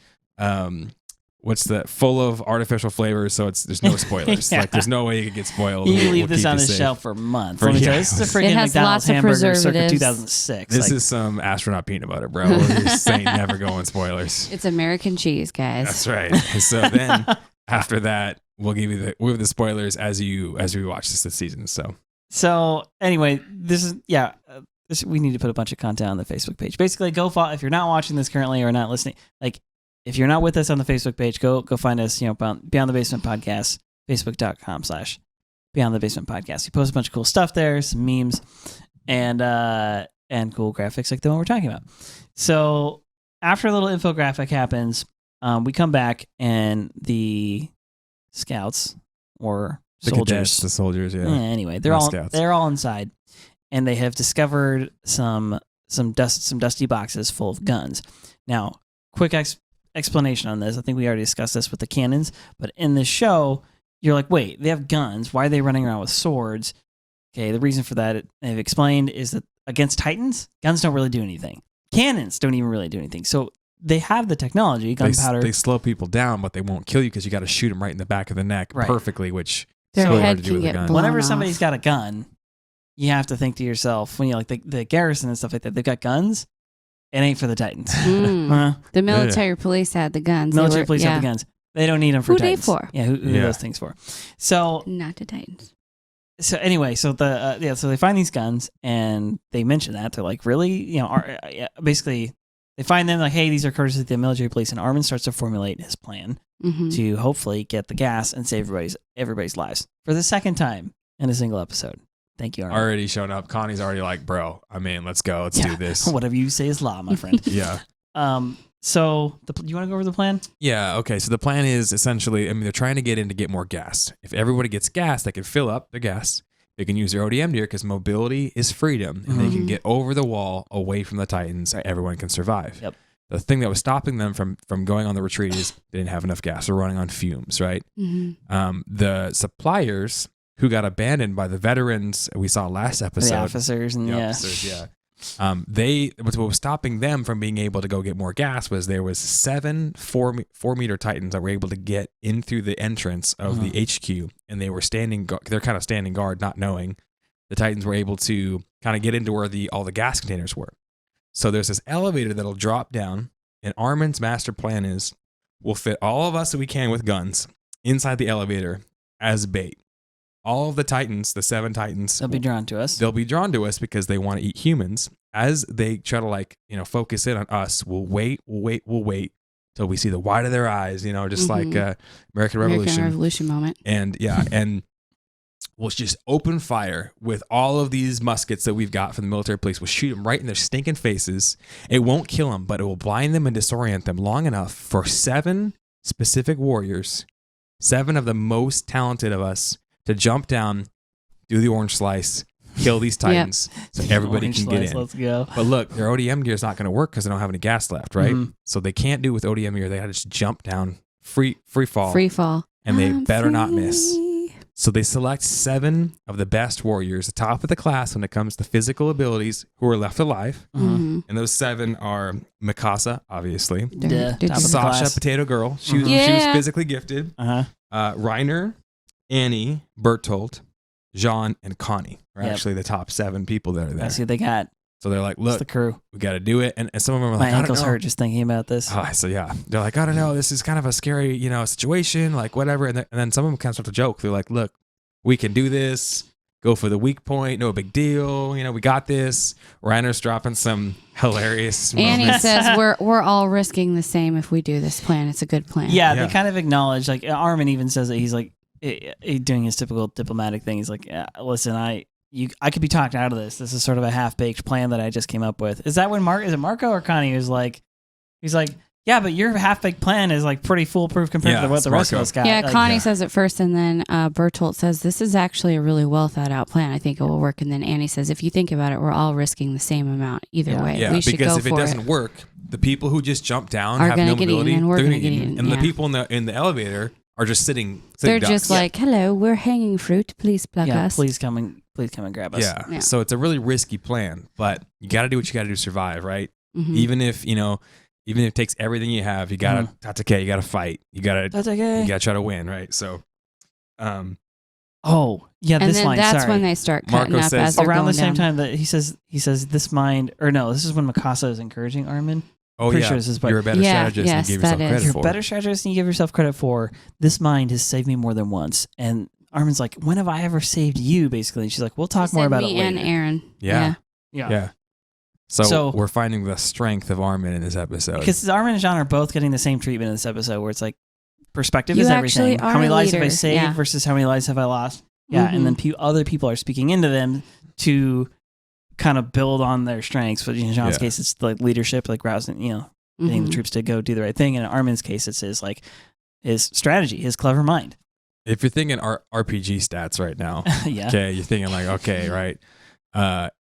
full of artificial flavors, so there's no spoilers. Yeah. Like, there's no way you could get spoiled. You leave this on the shelf for months. Let me tell you, this is a freaking It has McDonald's lots of hamburger circa preservatives. 2006. This is some astronaut peanut butter, bro. We're just saying never go on spoilers. It's American cheese, guys. That's right. So then after that, we'll give you the spoilers as we watch this season. So anyway, this is we need to put a bunch of content on the Facebook page. Basically, go follow if you're not watching this currently or not listening. Like, if you're not with us on the Facebook page, go find us. Beyond the Basement Podcast, Facebook.com/Beyond the Basement Podcast. We post a bunch of cool stuff there, some memes, and cool graphics like the one we're talking about. So after a little infographic happens, we come back and the scouts or soldiers, cadets, the soldiers, yeah. Anyway, they're all inside, and they have discovered some dusty boxes full of guns. Now, quick explanation on this. I think we already discussed this with the cannons, but in this show, you're like, wait, they have guns. Why are they running around with swords? Okay, the reason for that, they've explained, is that against Titans, guns don't really do anything. Cannons don't even really do anything. So they have the technology, gunpowder. They slow people down, but they won't kill you because you got to shoot them right in the back of the neck perfectly, which their so head hard to do can with a get gun. blown Whenever off. somebody's got a gun, you have to think to yourself, when you the garrison and stuff like that, they've got guns. It ain't for the Titans. The military police had the guns. Military police have the guns. They don't need them for Who Titans. they for? Yeah, who those things for? So Not the Titans. So anyway, so so they find these guns and they mention that they're like, really, basically they find them like, hey, these are courtesy of the military police, and Armin starts to formulate his plan to hopefully get the gas and save everybody's lives for the second time in a single episode. Thank you, Armin. Already shown up. Connie's already like, bro, let's go. Let's do this. Whatever you say is law, my friend. Yeah. So you want to go over the plan? Yeah. Okay. So the plan is essentially, they're trying to get in to get more gas. If everybody gets gas, they can fill up their gas. They can use their ODM gear because mobility is freedom, and they can get over the wall away from the Titans. Right. Everyone can survive. Yep. The thing that was stopping them from going on the retreat is they didn't have enough gas. They're running on fumes, right? The suppliers who got abandoned by the veterans we saw last episode. The officers and officers, yeah. What was stopping them from being able to go get more gas was there was 7 4-meter Titans that were able to get in through the entrance of the HQ, and they were they're kind of standing guard, not knowing the Titans were able to kind of get into where all the gas containers were. So there's this elevator that'll drop down, and Armin's master plan is we'll fit all of us that we can with guns inside the elevator as bait. All of the Titans, the 7 Titans, they'll be drawn to us. They'll be drawn to us because they want to eat humans. As they try to focus in on us, we'll wait till we see the white of their eyes, just like American Revolution moment. And we'll just open fire with all of these muskets that we've got from the military police. We'll shoot them right in their stinking faces. It won't kill them, but it will blind them and disorient them long enough for 7 specific warriors, 7 of the most talented of us, to jump down, do the orange slice, kill these titans, so everybody can get in. Let's go. But look, their ODM gear is not going to work because they don't have any gas left, right? Mm-hmm. So they can't do it with ODM gear. They got to just jump down, free fall. Free fall. And they better not miss. So they select 7 of the best warriors, the top of the class when it comes to physical abilities, who are left alive. Mm-hmm. And those 7 are Mikasa, obviously. Sasha, Potato Girl. She was physically gifted. Reiner, Annie, Bertolt, Jean, and Connie are actually the top 7 people that are there. That's who they got. So they're like, look, the crew. We got to do it. And some of them are my like, ankles hurt just thinking about this. So yeah, they're like, I don't know. This is kind of a scary, situation, like whatever. And then some of them kind of start to joke. They're like, look, we can do this. Go for the weak point. No big deal. We got this. Reiner's dropping some hilarious Annie moments. says we're all risking the same if we do this plan. It's a good plan. Yeah, they kind of acknowledge, like Armin even says that he's like doing his typical diplomatic thing. He's like, listen, I could be talked out of this. This is sort of a half-baked plan that I just came up with. Is that when is it Marco or Connie who's like, he's like, yeah, but your half-baked plan is like pretty foolproof compared to what the rest of us got. Yeah, like, Connie says it first, and then Bertolt says, this is actually a really well-thought-out plan. I think it will work. And then Annie says, if you think about it, we're all risking the same amount either way. Yeah, we should because go if it doesn't work, the people who just jump down are have no mobility. And we're going to get eaten. And the people in the elevator are just sitting They're ducks. just like, hello, we're hanging fruit. Please plug us. Please come and grab us. Yeah. So it's a really risky plan, but you got to do what you got to do to survive, right? Mm-hmm. Even if it takes everything you have, you got to Tatake, you got to fight. You got to try to win, right? So and this then line. That's when they start cutting Marco up says, as they're around going the same down. time that he says this mind, or no, this is when Mikasa is encouraging Armin. Oh, Pretty yeah. sure this is You're a better strategist than you give yourself credit You're for. a better strategist than you give yourself credit for. This mind has saved me more than once. And Armin's like, when have I ever saved you, basically? And she's like, we'll talk more about it later. Me and Eren. Yeah. So we're finding the strength of Armin in this episode. Because Armin and Jean are both getting the same treatment in this episode, where it's like, perspective You is actually everything. are How many a lives have I leader. saved versus how many lives have I lost? Yeah, Mm-hmm. and then other people are speaking into them to kind of build on their strengths. But in Jean's case, it's like leadership, like rousing, getting the troops to go do the right thing. And in Armin's case, it's his strategy, his clever mind. If you're thinking RPG stats right now, okay, you're thinking like, okay, right,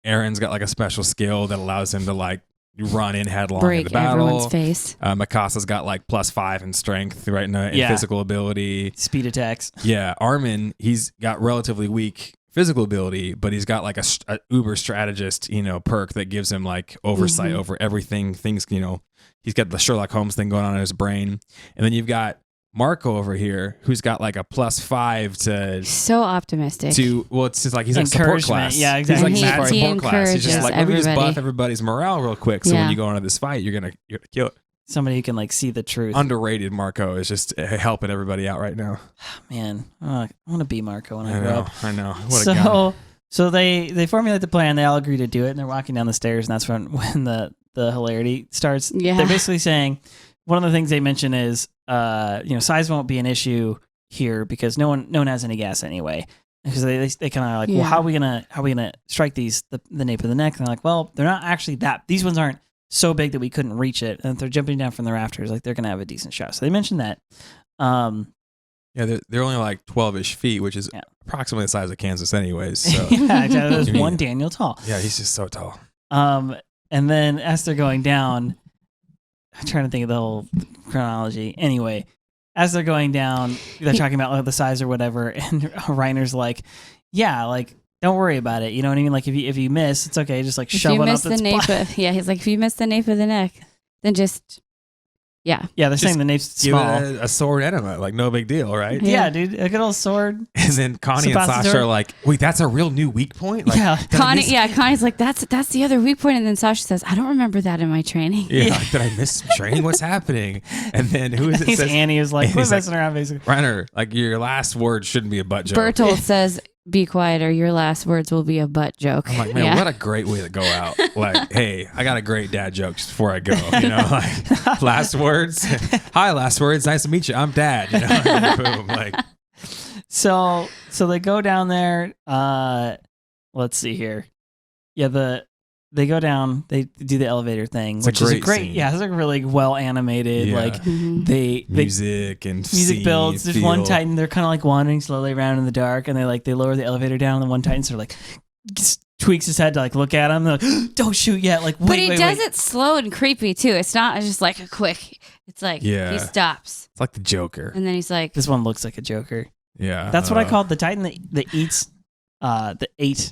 Eren's got like a special skill that allows him to like run in headlong break in the battle. Everyone's face. Mikasa's got like +5 in strength, right, in physical ability. Speed attacks. Yeah, Armin, he's got relatively weak physical ability, but he's got like a uber strategist, perk that gives him like oversight over everything. Things, he's got the Sherlock Holmes thing going on in his brain. And then you've got Marco over here, who's got like a +5 to so optimistic. It's just like he's like support class. Yeah, exactly. He's like he support class. He's just like, let me just everybody. buff everybody's morale real quick. So when you go into this fight, you're gonna kill it. Somebody who can like see the truth. Underrated Marco is just helping everybody out right now. Man, I want to be Marco when I grow up. I know. What a guy. So they formulate the plan. They all agree to do it, and they're walking down the stairs, and that's when the hilarity starts. Yeah. They're basically saying one of the things they mention is size won't be an issue here because no one has any gas anyway. Because they kind of like, well, how are we gonna strike the nape of the neck? And they're like, well, they're not actually these ones aren't so big that we couldn't reach it, and if they're jumping down from the rafters, like they're gonna have a decent shot. So they mentioned that. They're only like 12-ish feet, which is approximately the size of Kansas, anyways. So. There's one Daniel tall. Yeah, he's just so tall. And then as they're going down, I'm trying to think of the whole chronology. Anyway, as they're going down, they're talking about the size or whatever, and Reiner's like, yeah, like. Don't worry about it. You know what I mean? Like if you miss, it's okay. Just like shove it up the nape. He's like, if you miss the nape of the neck, then just yeah. They're saying the nape's small. Give it a sword enema, like no big deal, right? Yeah, dude, a good old sword. And then Connie and Sasha are like, wait, that's a real new weak point. Like, Connie's like, that's the other weak point, and then Sasha says, I don't remember that in my training. Yeah, like, did I miss some training? What's happening? And then who is it? Annie is like, we're messing around basically. Reiner, like your last word shouldn't be a butt joke. Bertolt says, be quiet or your last words will be a butt joke. I'm like, man, what a great way to go out. Like, hey, I got a great dad joke just before I go. Like last words. Hi, last words. Nice to meet you. I'm Dad. Boom. Like, So they go down there. Let's see here. Yeah, they go down. They do the elevator thing, which is a great. Scene. Yeah, it's like really well animated. Yeah. Like they music and music builds. There's one Titan. They're kind of like wandering slowly around in the dark, and they lower the elevator down. And the one Titan sort of like tweaks his head to like look at him. They're like, don't shoot yet. Like, wait, but he does wait. it slow and creepy too. It's not just like a quick. It's like he stops, It's like the Joker. and then he's like, This one looks like a Joker. Yeah, That's what I called the Titan that eats, that ate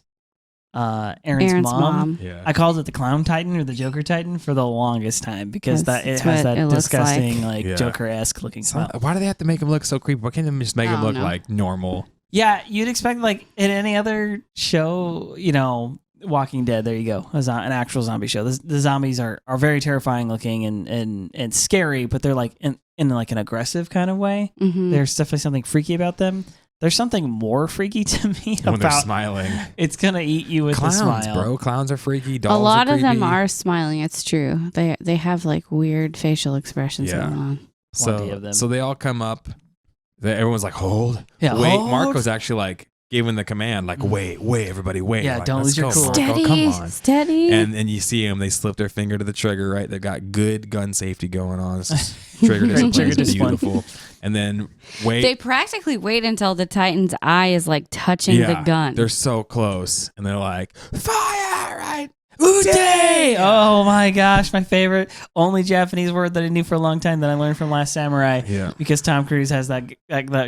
Eren's mom. Yeah, I called it the Clown Titan or the Joker Titan for the longest time because it That's has what that it looks disgusting like. Joker-esque looking smell. why do they have to make him look so creepy? Why can't they just make him look like normal? Yeah, you'd expect like in any other show, Walking Dead. There you go, an actual zombie show. The zombies are very terrifying looking and scary, but they're like in like an aggressive kind of way. mm-hmm. There's definitely something freaky about them. There's something more freaky to me When they're about smiling. it's gonna eat you with Clowns, a smile, bro. Clowns are freaky. Dolls A lot are of them creepy. are smiling. It's true. They have like weird facial expressions Yeah. going on. Plenty of them. So they all come up. Everyone's like, hold. Yeah, wait. hold. Marco's actually like giving the command, like, wait, everybody, wait. Yeah, Like, don't let's lose your go, cool. Marco, Steady, come on. steady. And you see them, they slip their finger to the trigger, right? They've got good gun safety going on. This is trigger discipline. Trigger is discipline. beautiful. And then wait. They practically wait until the Titan's eye is like touching the gun. They're so close. And they're like, fire, right? Ute! Oh my gosh, my favorite only Japanese word that I knew for a long time that I learned from Last Samurai. Yeah. Because Tom Cruise has that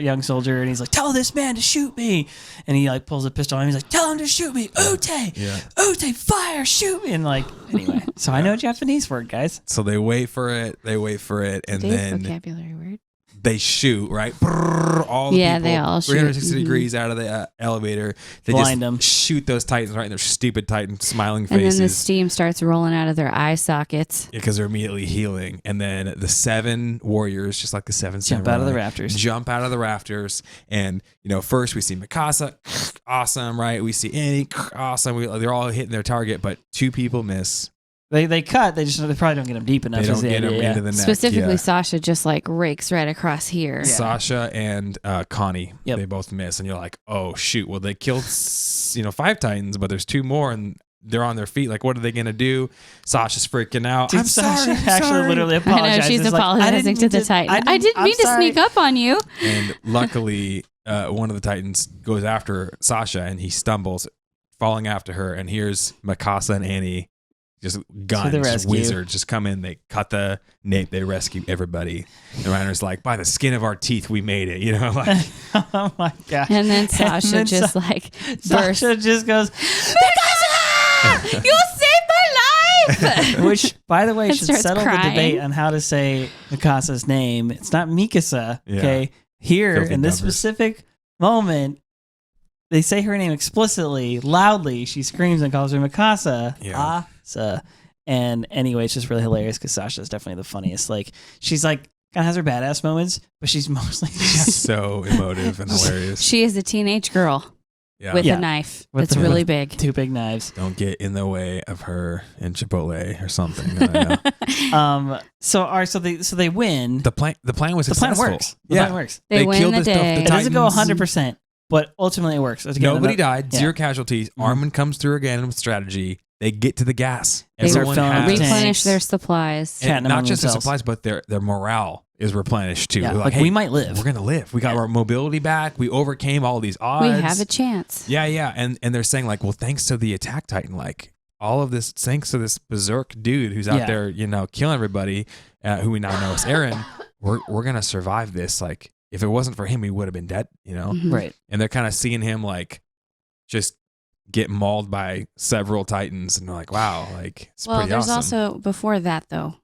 young soldier and he's like, tell this man to shoot me. And he like pulls a pistol on him. He's like, tell him to shoot me. Ute! Yeah. Ute, fire, shoot me. And like, anyway. So I know a Japanese word, guys. So they wait for it. And Today's then vocabulary word. they shoot, right? Brrr, all the people, they all shoot. 360 degrees out of the elevator. They Blind just them. shoot those Titans right in their stupid Titan smiling And then the faces. steam starts rolling out of their eye sockets. Because they're immediately healing. And then the 7 warriors, just like the 7 Jump samurai, out of the rafters. Jump out of the rafters. And, first we see Mikasa, awesome, right? We see Annie, awesome. They're all hitting their target, but 2 people miss. They cut. They probably don't get them deep enough. They don't is the get them idea. into the neck. Specifically, yeah. Sasha just like rakes right across here. Sasha and Connie, Yep. they both miss, and you're like, oh shoot! Well, they killed 5 Titans, but there's 2 more, and they're on their feet. Like, what are they gonna do? Sasha's freaking out. Dude, I'm sorry. Sasha I'm actually sorry. literally I apologizes. know, she's Like, apologizing to the Titan. I didn't mean to sneak up on you. And luckily, one of the Titans goes after Sasha, and he stumbles, falling after her. And here's Mikasa and Annie, just guns, rescue. wizards, just come in. They cut the nape. They rescue everybody. And Reiner's like, by the skin of our teeth, we made it. Like. Oh my gosh. And then Sasha then just Sa- like bursts. Sasha just goes, Mikasa! You saved my life! which, by the way, And should starts settle the crying. debate on how to say Mikasa's name. It's not Mikasa. Yeah. Okay. Here, Filthy in this dubbers. specific moment, they say her name explicitly, loudly. She screams and calls her Mikasa. Yeah. Asa. And anyway, it's just really hilarious because Sasha's definitely the funniest. Like, she's like, kind of has her badass moments, but she's mostly just So emotive and hilarious. She is a teenage girl Yeah. with Yeah. a knife With that's the- really big. 2 big knives. Don't get in the way of her in Chipotle or something. I don't know. So they win. The plan was The plan successful. works. The yeah. plan works. They win killed the day. It doesn't go Titans. 100%, but ultimately it works. Again, Nobody died. yeah. 0 casualties. Armin comes through again with strategy. They get to the gas. They start Everyone filling up has, tanks. Replenish their supplies. Chatting and not among just the themselves. supplies, but their morale is replenished too. Yeah, They're like, hey, we might live. We're gonna live. We got our mobility back. We overcame all these odds. We have a chance. Yeah. And they're saying like, well, thanks to the attack Titan, like all of this, thanks to this berserk dude who's out Yeah. there, killing everybody, who we now know is Eren. We're gonna survive this. Like, if it wasn't for him, we would have been dead. Mhm. Right. And they're kind of seeing him like just get mauled by several Titans, and they're like, wow, like it's Well, pretty there's awesome. also, before that though,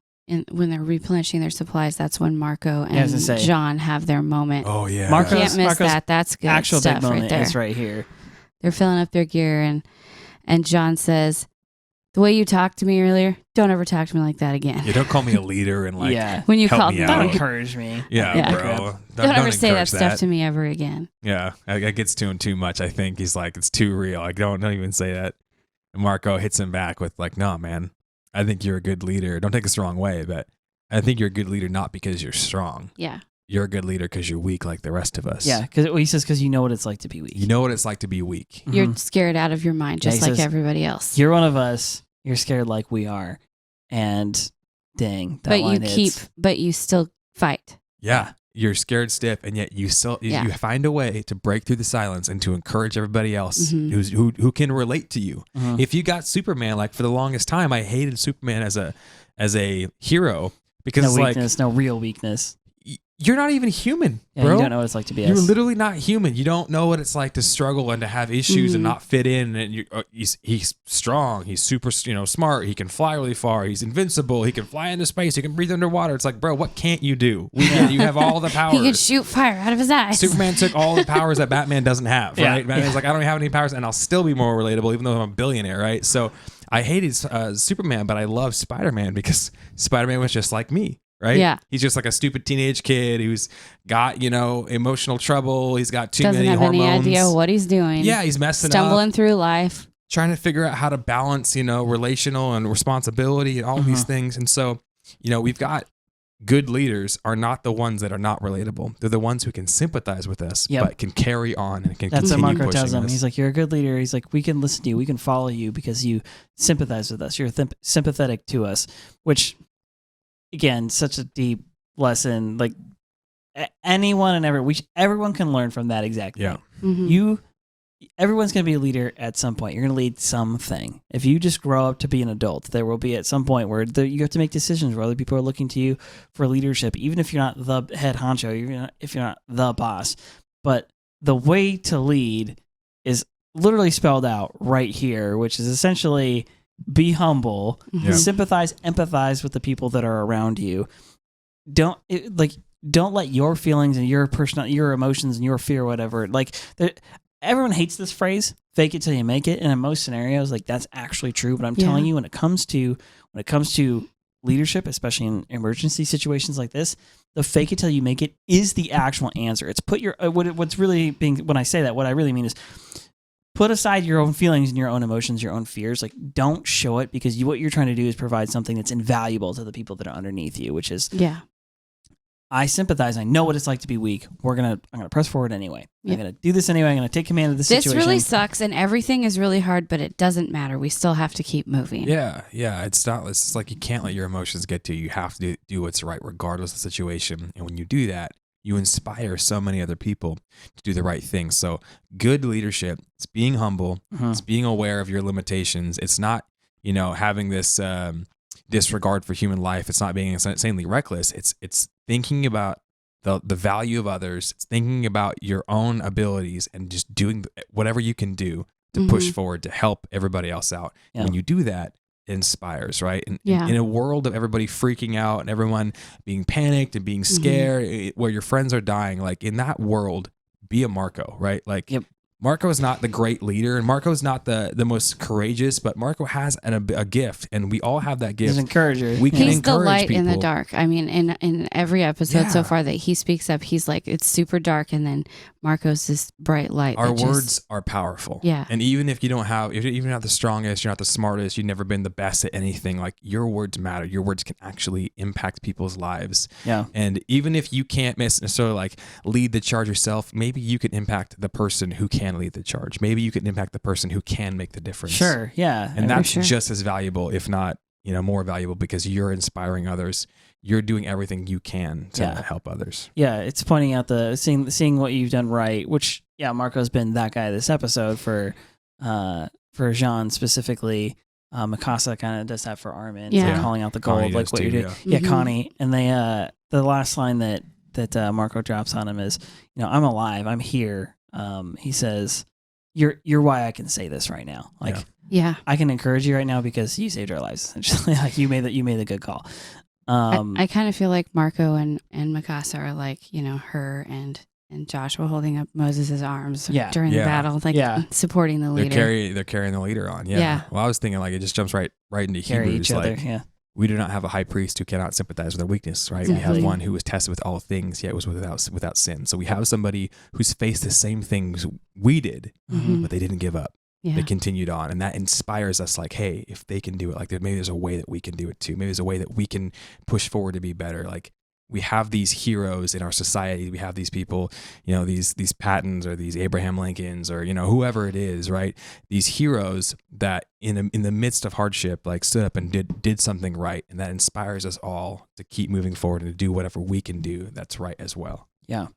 when they're replenishing their supplies, that's when Marco Yeah, I was and gonna say. John have their moment. Oh yeah, Marco's- Can't miss Marco's that. That's good Actual big stuff moment right there. is right here. They're filling up their gear, and John says, "The way you talked to me earlier, don't ever talk to me like that again. Yeah, don't call me a leader and like, yeah. When you help called me me, out. Don't don't, encourage me. yeah, Yeah. bro, ever say that encourage stuff to me ever again." Yeah, that gets to him too much. I think he's like, it's too real. Like, don't even say that. And Marco hits him back with like, no, man, I think you're a good leader. Don't take this the wrong way, but I think you're a good leader not because you're strong. Yeah. you're a good leader because you're weak like the rest of us. Yeah, because he says, because you know what it's like to be weak. You know what it's like to be weak. You're scared out of your mind, just he like says, everybody else. You're one of us. You're scared like we are. And dang, that line hits. But you still fight. Yeah. You're scared stiff, and yet you still you find a way to break through the silence and to encourage everybody else who can relate to you. If you got Superman, like for the longest time, I hated Superman as a hero because no it's weakness, no real weakness. You're not even human, Yeah, bro. you don't know what it's like to be You're us. literally not human. You don't know what it's like to struggle and to have issues and not fit in. And he's strong. He's super, smart. He can fly really far. He's invincible. He can fly into space. He can breathe underwater. It's like, bro, what can't you do? You have all the powers. He can shoot fire out of his eyes. Superman took all the powers that Batman doesn't have, right? Yeah. Batman's like, I don't have any powers, and I'll still be more relatable, even though I'm a billionaire, right? So I hated Superman, but I loved Spider-Man because Spider-Man was just like me. Right? Yeah. He's just like a stupid teenage kid who's got, emotional trouble. He's got too Doesn't many have hormones. any idea what he's doing. Yeah, he's messing stumbling up. through life. Trying to figure out how to balance, relational and responsibility and all these things. And so, we've got good leaders are not the ones that are not relatable. They're the ones who can sympathize with us, but can carry on and can That's what continue Marco tells pushing him. us. He's like, you're a good leader. He's like, we can listen to you. We can follow you because you sympathize with us. You're sympathetic to us, which, again, such a deep lesson. Like anyone and everyone can learn from that exactly. Yeah. Everyone's going to be a leader at some point. You're going to lead something. If you just grow up to be an adult, there will be at some point where you have to make decisions where other people are looking to you for leadership, even if you're not the head honcho, even if you're not the boss. But the way to lead is literally spelled out right here, which is essentially be humble, sympathize, empathize with the people that are around you. Don't let your feelings and your emotions and your fear, whatever, everyone hates this phrase, fake it till you make it. And in most scenarios, that's actually true. But I'm telling you, when it comes to leadership, especially in emergency situations like this, the fake it till you make it is the actual answer. It's put your, what's really being, when I say that, what I really mean is put aside your own feelings and your own emotions, your own fears. Don't show it, because what you're trying to do is provide something that's invaluable to the people that are underneath you, which is, I sympathize. I know what it's like to be weak. I'm gonna press forward anyway. I'm gonna do this anyway. I'm gonna take command of the situation. This really sucks, and everything is really hard, but it doesn't matter. We still have to keep moving. Yeah. It's like you can't let your emotions get to you. You have to do what's right regardless of the situation. And when you do that, you inspire so many other people to do the right thing. So good leadership, it's being humble, it's being aware of your limitations. It's not, having this disregard for human life. It's not being insanely reckless. It's thinking about the value of others. It's thinking about your own abilities and just doing whatever you can do to push forward to help everybody else out. Yeah. When you do that, it inspires, right? And in a world of everybody freaking out and everyone being panicked and being scared, where your friends are dying, in that world, be a Marco, right? Marco is not the great leader, and Marco is not the most courageous, but Marco has a gift, and we all have that gift. He's an encourager. We can He's encourage the light people. in the dark. I mean, in every episode so far that he speaks up, he's like, it's super dark, and then Marco's this bright light. Our words are powerful. Yeah. And even if you're not the strongest, you're not the smartest, you've never been the best at anything, your words matter. Your words can actually impact people's lives. Yeah. And even if you can't necessarily lead the charge yourself, maybe you can impact the person who can lead the charge. Maybe you can impact the person who can make the difference. Sure. Yeah. And that's just as valuable, if not, more valuable, because you're inspiring others. You're doing everything you can to help others. Yeah, it's pointing out seeing what you've done right, which Marco's been that guy this episode for Jean specifically. Mikasa kind of does that for Armin, calling out the gold, what you're doing. Yeah, Connie. And they the last line that Marco drops on him is, I'm alive, I'm here. He says, You're why I can say this right now. I can encourage you right now because you saved our lives. Essentially, you made the good call. I kind of feel like Marco and Mikasa are her and Joshua holding up Moses' arms during the battle, supporting the leader. They're carrying the leader on. Yeah. Well, I was thinking it just jumps right into Carry Hebrews. Each other. We do not have a high priest who cannot sympathize with our weakness, right? Exactly. We have one who was tested with all things, yet was without sin. So we have somebody who's faced the same things we did, but they didn't give up. Yeah. They continued on, and that inspires us. Hey, if they can do it, maybe there's a way that we can do it too. Maybe there's a way that we can push forward to be better. we have these heroes in our society. We have these people, these Pattons or these Abraham Lincolns or, whoever it is, right? These heroes that in the midst of hardship, like stood up and did something right. And that inspires us all to keep moving forward and to do whatever we can do that's right as well. Yeah.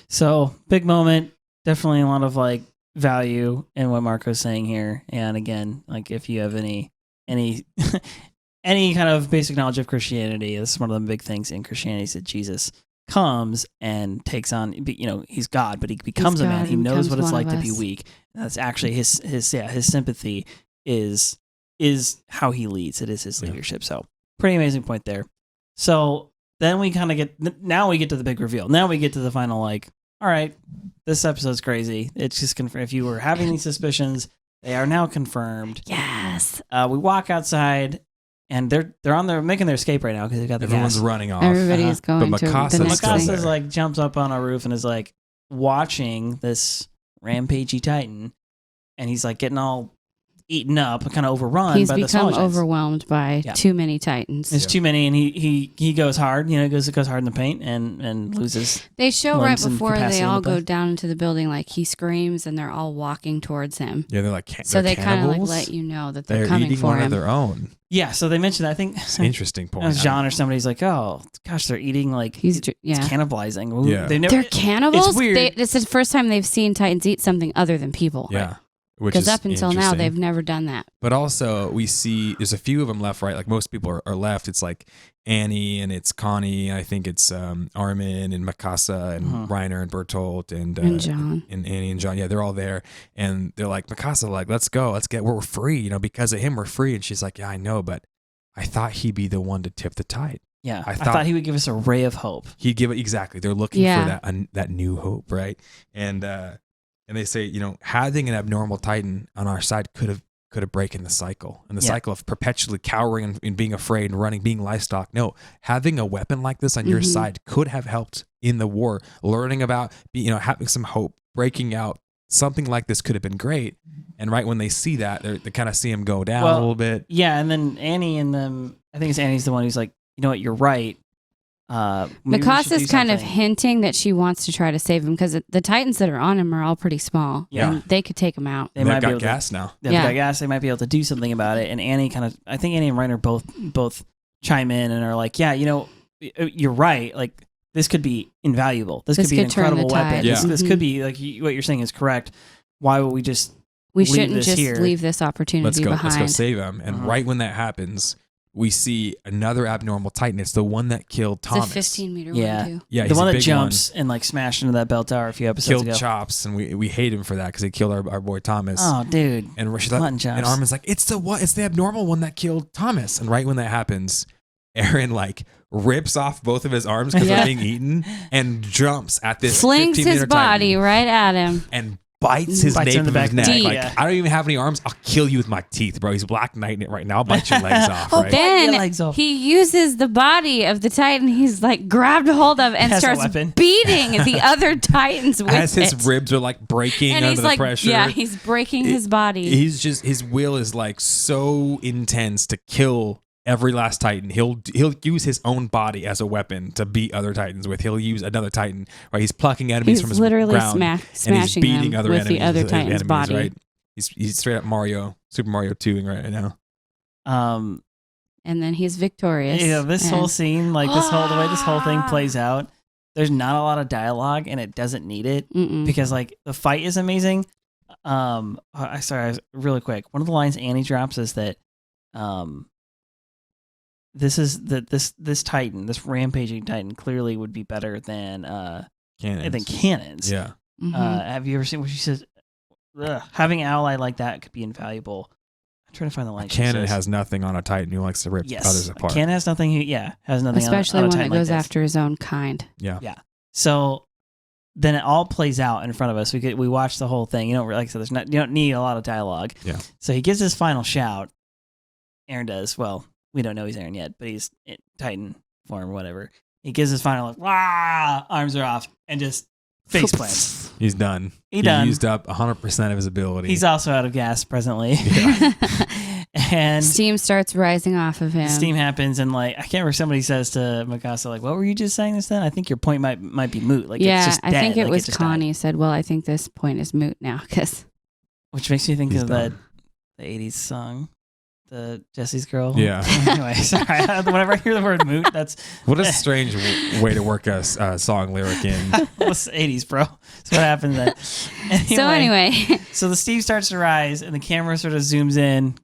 So big moment, definitely a lot of like value in what Marco's saying here. And again, like if you have any any kind of basic knowledge of Christianity, this is one of the big things in Christianity is that Jesus comes and takes on, he's God, but he becomes a man. He knows what it's like to be weak. And that's actually his sympathy is how he leads. It is his leadership. So pretty amazing point there. So then we kind of now we get to the big reveal. Now we get to the final, like, all right, this episode's crazy. It's just if you were having these suspicions, they are now confirmed. Yes. We walk outside. And they're making their escape right now because they've got the Everyone's gas. running off. Everybody's going but to the next Mikasa's like jumps up on a roof and is like watching this rampagey Titan, and he's like getting all eaten up, kind of overrun. He's by the small become giants. Overwhelmed by too many Titans. There's too many, and he goes hard. Goes hard in the paint and loses. They show right before they all go down into the building, like he screams, and they're all walking towards him. Yeah, they're like so they kind of like let you know that they're coming eating for one him. Of their own. Yeah, so they mentioned. I think it's an interesting point. It was John or somebody's like, oh gosh, they're eating like it's cannibalizing. Yeah, they're cannibals. It's weird. It's the first time they've seen Titans eat something other than people. Yeah. Right? Because up until now, they've never done that. But also, we see there's a few of them left, right? Like most people are left. It's like Annie and it's Connie. I think it's Armin and Mikasa and Reiner and Bertolt and John. And Annie and John. Yeah, they're all there. And they're like, Mikasa, like, let's go. We're free. Because of him, we're free. And she's like, yeah, I know, but I thought he'd be the one to tip the tide. Yeah, I thought he would give us a ray of hope. He'd give it, exactly. They're looking for that new hope, right? And they say, having an abnormal Titan on our side could have broken the cycle. And the cycle of perpetually cowering and being afraid and running, being livestock. No, having a weapon like this on your side could have helped in the war. Learning about, having some hope, breaking out. Something like this could have been great. And right when they see that, they kind of see him go down a little bit. Yeah, and then Annie and them, I think it's Annie's the one who's like, you know what, you're right. Mikasa's kind of hinting that she wants to try to save him because the Titans that are on him are all pretty small. Yeah. And they could take him out. They've got gas now. They've got gas. They might be able to do something about it. And Annie I think Annie and Reiner both chime in and are like, yeah, you're right. Like, this could be invaluable. This could be an incredible weapon. Yeah. This could be, like, what you're saying is correct. Why would we just shouldn't just leave this opportunity behind. Let's go save him. And right when that happens, we see another abnormal Titan. It's the one that killed Thomas. It's a 15-meter one, too. Yeah, the one that jumps and like smashed into that bell tower a few episodes ago. Killed Chops, and we hate him for that because he killed our boy Thomas. Oh, dude. And she's like, and Armin's like, it's the abnormal one that killed Thomas. And right when that happens, Eren like rips off both of his arms because they're being eaten and jumps at this. Flings his body right at him and bites his nape of his neck. Deep. Like, I don't even have any arms. I'll kill you with my teeth, bro. He's Black Knighting it right now. I'll bite your legs off. Right? Then he uses the body of the Titan he's like grabbed hold of and starts beating the other Titans with as his ribs are like breaking and under the pressure. Yeah, he's breaking his body. His will is like so intense to kill every last Titan. He'll use his own body as a weapon to beat other Titans with. He'll use another Titan, right? He's plucking enemies from his literally ground smashing and he's beating them other with enemies the other Titan's body. Right? He's straight up Super Mario 2 right now. And then he's victorious. Yeah, this whole scene, like the way this whole thing plays out, there's not a lot of dialogue and it doesn't need it because like the fight is amazing. Really quick. One of the lines Annie drops is that this Titan, this rampaging Titan, clearly would be better than cannons. Yeah. Have you ever seen what she says? Having an ally like that could be invaluable. I'm trying to find the line. Cannon has nothing on a Titan who likes to rip others apart. Cannon has nothing. Has nothing. Especially on a one Titan that goes like after his own kind. Yeah. Yeah. So then it all plays out in front of us. We watch the whole thing. You don't need a lot of dialogue. Yeah. So he gives his final shout. Eren does. Well, we don't know he's Eren yet, but he's in Titan form, whatever. He gives his final, arms are off, and just face plants. He's done. He done. used up 100% of his ability. He's also out of gas presently. Yeah. And steam starts rising off of him. Steam happens, and like I can't remember. Somebody says to Mikasa, like, "What were you just saying this then? I think your point might be moot. Like, yeah, it's just dead. I think it like, was it Connie said, "Well, I think this point is moot now," which makes me think of the '80s song, the Jesse's Girl. Yeah. Anyway, sorry. Whenever I hear the word moot, that's what a strange way to work a song lyric in. Well, it's '80s, bro. That's what happened then. Anyway, so the steam starts to rise, and the camera sort of zooms in.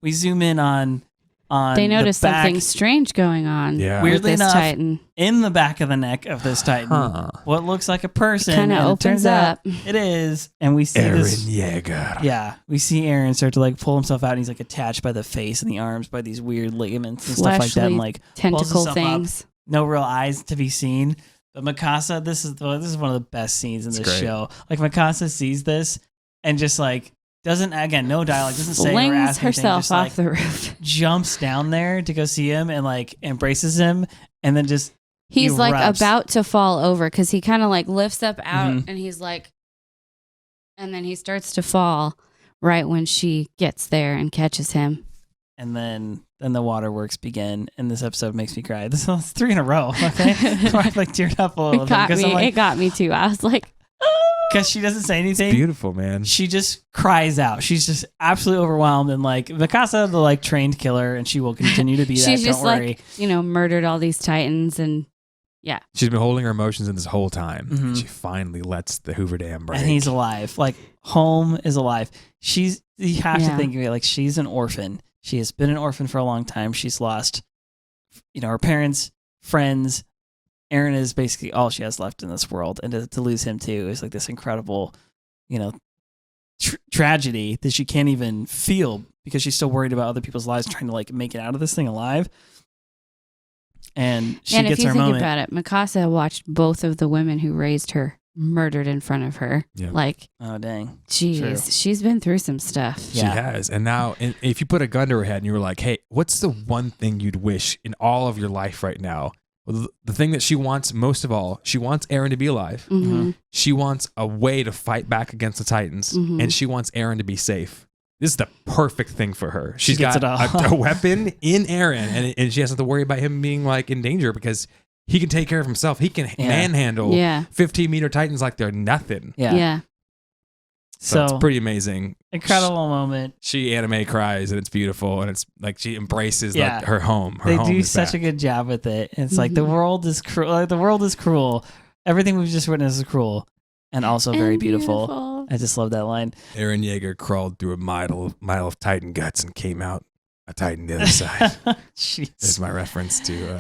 We zoom in on. They notice something strange going on. Yeah. Weirdly with this enough, Titan. In the back of the neck of this Titan, what looks like a person kind of opens up. It is, and we see Eren this. Yeager. Yeah, we see Eren start to like pull himself out, and he's like attached by the face and the arms by these weird ligaments and stuff like that, and like tentacle things. Up. No real eyes to be seen. But Mikasa, this is one of the best scenes in this show. Like Mikasa sees this and just like. Doesn't, again, no dialogue, doesn't say or ask anything, herself just, off like, the roof. Jumps down there to go see him and like embraces him and then just he's like about to fall over because he kind of like lifts up out and he's like, and then he starts to fall right when she gets there and catches him. And then the waterworks begin, and this episode makes me cry. This is 3 in a row, okay? I like teared up a little bit. It got me too. I was like, because she doesn't say anything. It's beautiful, man. She just cries out. She's just absolutely overwhelmed, and like Mikasa, the like trained killer, and she will continue to be that. She's just Don't worry. like, murdered all these Titans, and yeah. She's been holding her emotions in this whole time. And she finally lets the Hoover Dam break. And he's alive. Like home is alive. You have to think of it like she's an orphan. She has been an orphan for a long time. She's lost, her parents, friends. Eren is basically all she has left in this world, and to lose him too is like this incredible, tragedy that she can't even feel because she's still worried about other people's lives, trying to like make it out of this thing alive. And she gets her moment. And if you think about it, Mikasa watched both of the women who raised her murdered in front of her. Yeah. Like, oh dang, she's been through some stuff. She has, and now if you put a gun to her head and you were like, "Hey, what's the one thing you'd wish in all of your life right now?" Well, the thing that she wants most of all, she wants Eren to be alive. Mm-hmm. She wants a way to fight back against the Titans, and she wants Eren to be safe. This is the perfect thing for her. She's got a weapon in Eren, and she doesn't have to worry about him being like in danger because he can take care of himself. He can manhandle 15-meter Titans like they're nothing. Yeah. So it's pretty amazing. Incredible moment. She anime cries and it's beautiful, and it's like she embraces like her home. They do such a good job with it. It's like the world is cruel. Like, the world is cruel. Everything we've just witnessed is cruel and also very beautiful. I just love that line. Eren Yeager crawled through a mile of Titan guts and came out a Titan the other side. There's my reference to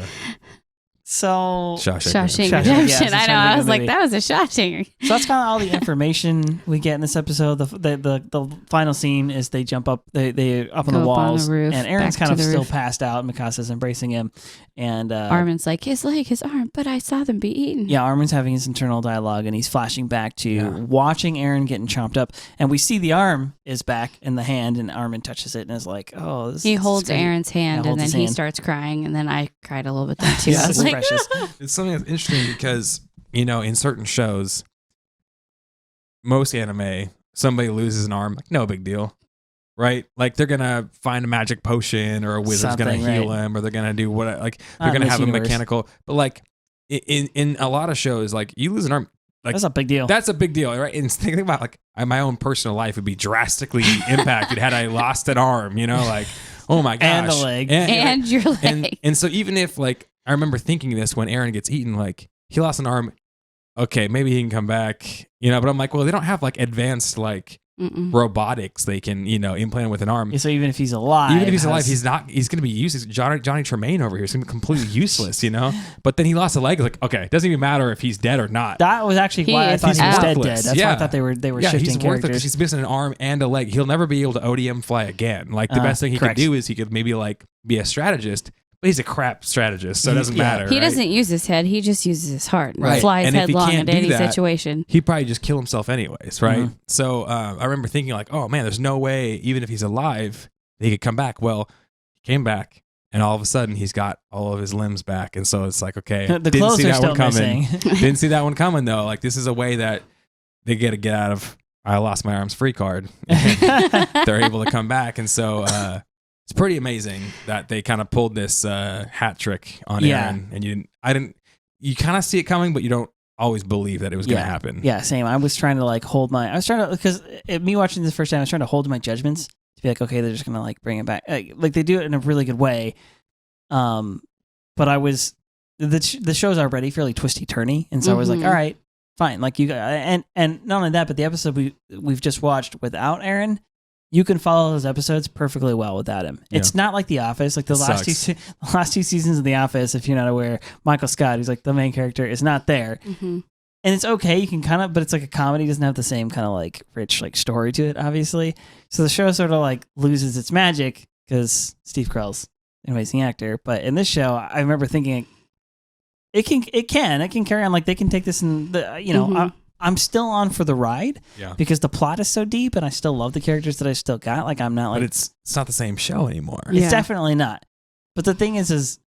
So Shawshank Redemption. I know. I was like, that was a Shawshank. So that's kind of all the information we get in this episode. The final scene is they jump up, they up on the walls, and Eren's kind of still passed out. Mikasa's embracing him, and Armin's like, his leg, his arm, but I saw them be eaten. Yeah, Armin's having his internal dialogue, and he's flashing back to watching Eren getting chomped up, and we see the arm is back in the hand, and Armin touches it and is like, oh, he holds Eren's hand, and then he starts crying, and then I cried a little bit then too. I was like, it's something that's interesting because, in certain shows, most anime, somebody loses an arm, like no big deal, right? Like they're going to find a magic potion or a wizard's going to heal him, or they're going to do what, like they're going to have a mechanical, but like in a lot of shows, like you lose an arm, like that's a big deal. That's a big deal, right? And think about like my own personal life would be drastically impacted had I lost an arm, like, oh my gosh. And a leg. And your leg. And so even if like, I remember thinking this when Eren gets eaten, like he lost an arm. Okay, maybe he can come back, but I'm like, well, they don't have like advanced like robotics they can, implant with an arm. Yeah, so even if he's alive, he's going to be useless. Johnny Tremaine over here is going to be completely useless, But then he lost a leg. Like, okay, it doesn't even matter if he's dead or not. That was actually why I thought he was dead. That's why I thought they were shifting he's characters. Worth it because he's missing an arm and a leg. He'll never be able to ODM fly again. Like the best thing he could do is he could maybe like be a strategist. But he's a crap strategist, so it doesn't matter. He doesn't use his head. He just uses his heart and flies headlong into any situation. He'd probably just kill himself anyways, right? Mm-hmm. So I remember thinking like, oh man, there's no way, even if he's alive, he could come back. Well, he came back, and all of a sudden he's got all of his limbs back. And so it's like, okay, the clothes are still missing. Didn't see that one coming though. Like this is a way that they get to get out of I lost my arms free card. They're able to come back. And so It's pretty amazing that they kind of pulled this hat trick on Eren, and you kind of see it coming, but you don't always believe that it was going to happen. Yeah, same. I was trying to like because me watching this first time, I was trying to hold my judgments to be like, okay, they're just going to like bring it back. Like they do it in a really good way. But the show's already fairly twisty turny. And so I was like, all right, fine. Like you and not only that, but the episode we've just watched without Eren, you can follow those episodes perfectly well without him. Yeah. It's not like The Office. Like the last two seasons of The Office, if you're not aware, Michael Scott, who's like the main character, is not there. Mm-hmm. And it's okay. You can but it's like a comedy. It doesn't have the same kind of like rich like story to it, obviously. So the show sort of like loses its magic because Steve Carell's an amazing actor. But in this show, I remember thinking it can carry on. Like they can take this and I'm still on for the ride because the plot is so deep and I still love the characters that I still got. Like I'm not like... But it's not the same show anymore. It's definitely not. But the thing is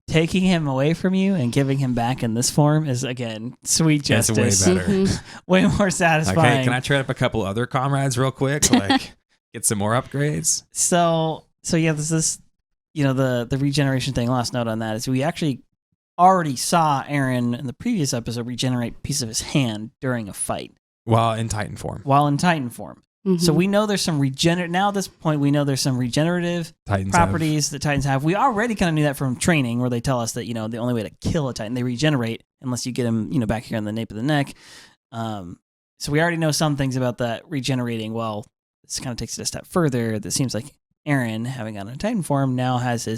taking him away from you and giving him back in this form is, again, sweet justice. It's way better. Mm-hmm. Way more satisfying. Okay, can I trade up a couple other comrades real quick? Like get some more upgrades? So yeah, there's this, the regeneration thing. Last note on that is we actually... already saw Eren in the previous episode regenerate a piece of his hand during a fight. While in Titan form. Mm-hmm. So we know there's some now at this point, we know there's some regenerative properties that Titans have. We already kind of knew that from training where they tell us that, the only way to kill a Titan, they regenerate unless you get him, back here on the nape of the neck. So we already know some things about that regenerating. Well, this kind of takes it a step further. It seems like Eren, having gotten a Titan form, now has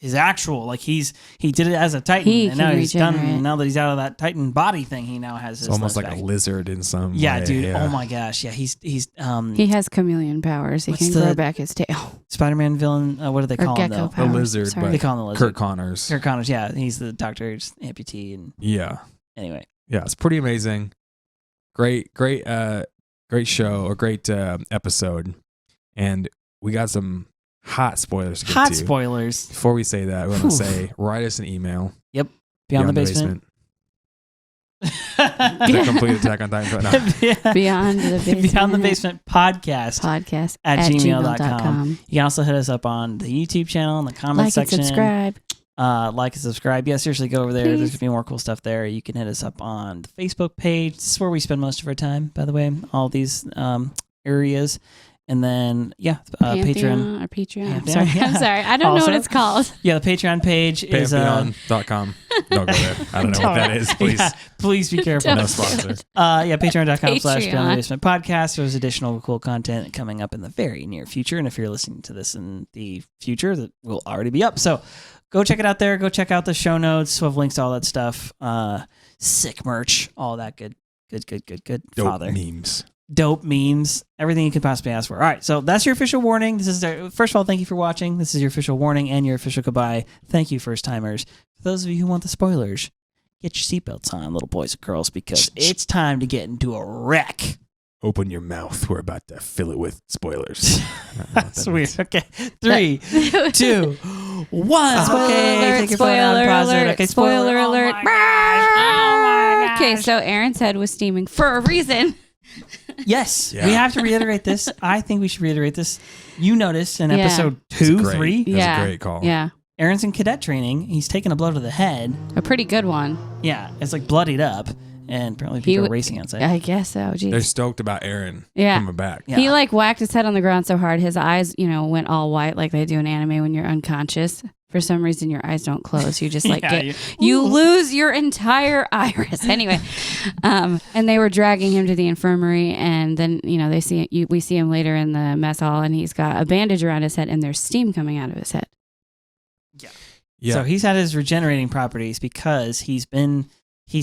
his actual, like he did it as a Titan, and now he's done. Now that he's out of that Titan body thing, he now has. It's almost like a lizard in some. Yeah, way. dude. Yeah. Oh my gosh. Yeah, he's. He has chameleon powers. He can grow back his tail. Spider-Man villain. What do they call him though? Powers. The lizard. But they call him the lizard. Kurt Connors. Yeah, he's the doctor's amputee, and Anyway. Yeah, it's pretty amazing. Great show or great episode, and we got some. Hot spoilers. Spoilers. Before we say that, we want to say, write us an email. Yep. Beyond the basement. The complete Attack on Titan. No. Beyond the basement podcast at gmail.com. You can also hit us up on the YouTube channel in the comment section. Like and subscribe. Yeah, seriously, go over there. Please. There's going to be more cool stuff there. You can hit us up on the Facebook page. This is where we spend most of our time, by the way, all these areas. And then, Patreon. Or Patreon. I'm sorry. I don't know what it's called. Yeah, the Patreon page is... Patreon.com. Don't go there. I don't know what that is. Please. Yeah, please be careful. No sponsor. Patreon.com/beyondthebasementpodcast. There's additional cool content coming up in the very near future. And if you're listening to this in the future, that will already be up. So go check it out there. Go check out the show notes. We'll have links to all that stuff. Sick merch. All that good. Dope Dope memes, everything you could possibly ask for. All right, so that's your official warning. This is first of all, thank you for watching. This is your official warning and your official goodbye. Thank you, first timers. For those of you who want the spoilers, get your seatbelts on, little boys and girls, because it's time to get into a wreck. Open your mouth. We're about to fill it with spoilers. That's weird. Okay, 3, 2, 1. Spoiler alert. Okay, spoiler alert. Oh my gosh. Okay, so Eren's head was steaming for a reason. Yes, we have to reiterate this. I think we should reiterate this. You noticed in episode 2, 3. That's a great call. Yeah. Eren's in cadet training. He's taking a blow to the head. A pretty good one. Yeah, it's like bloodied up. And apparently people are racing outside. I guess so. Geez. They're stoked about Eren coming back. Yeah. He whacked his head on the ground so hard, his eyes, went all white like they do in anime when you're unconscious. For some reason, your eyes don't close. You just you lose your entire iris. Anyway, and they were dragging him to the infirmary, and then we see him later in the mess hall, and he's got a bandage around his head, and there's steam coming out of his head. Yeah. So he's had his regenerating properties because he's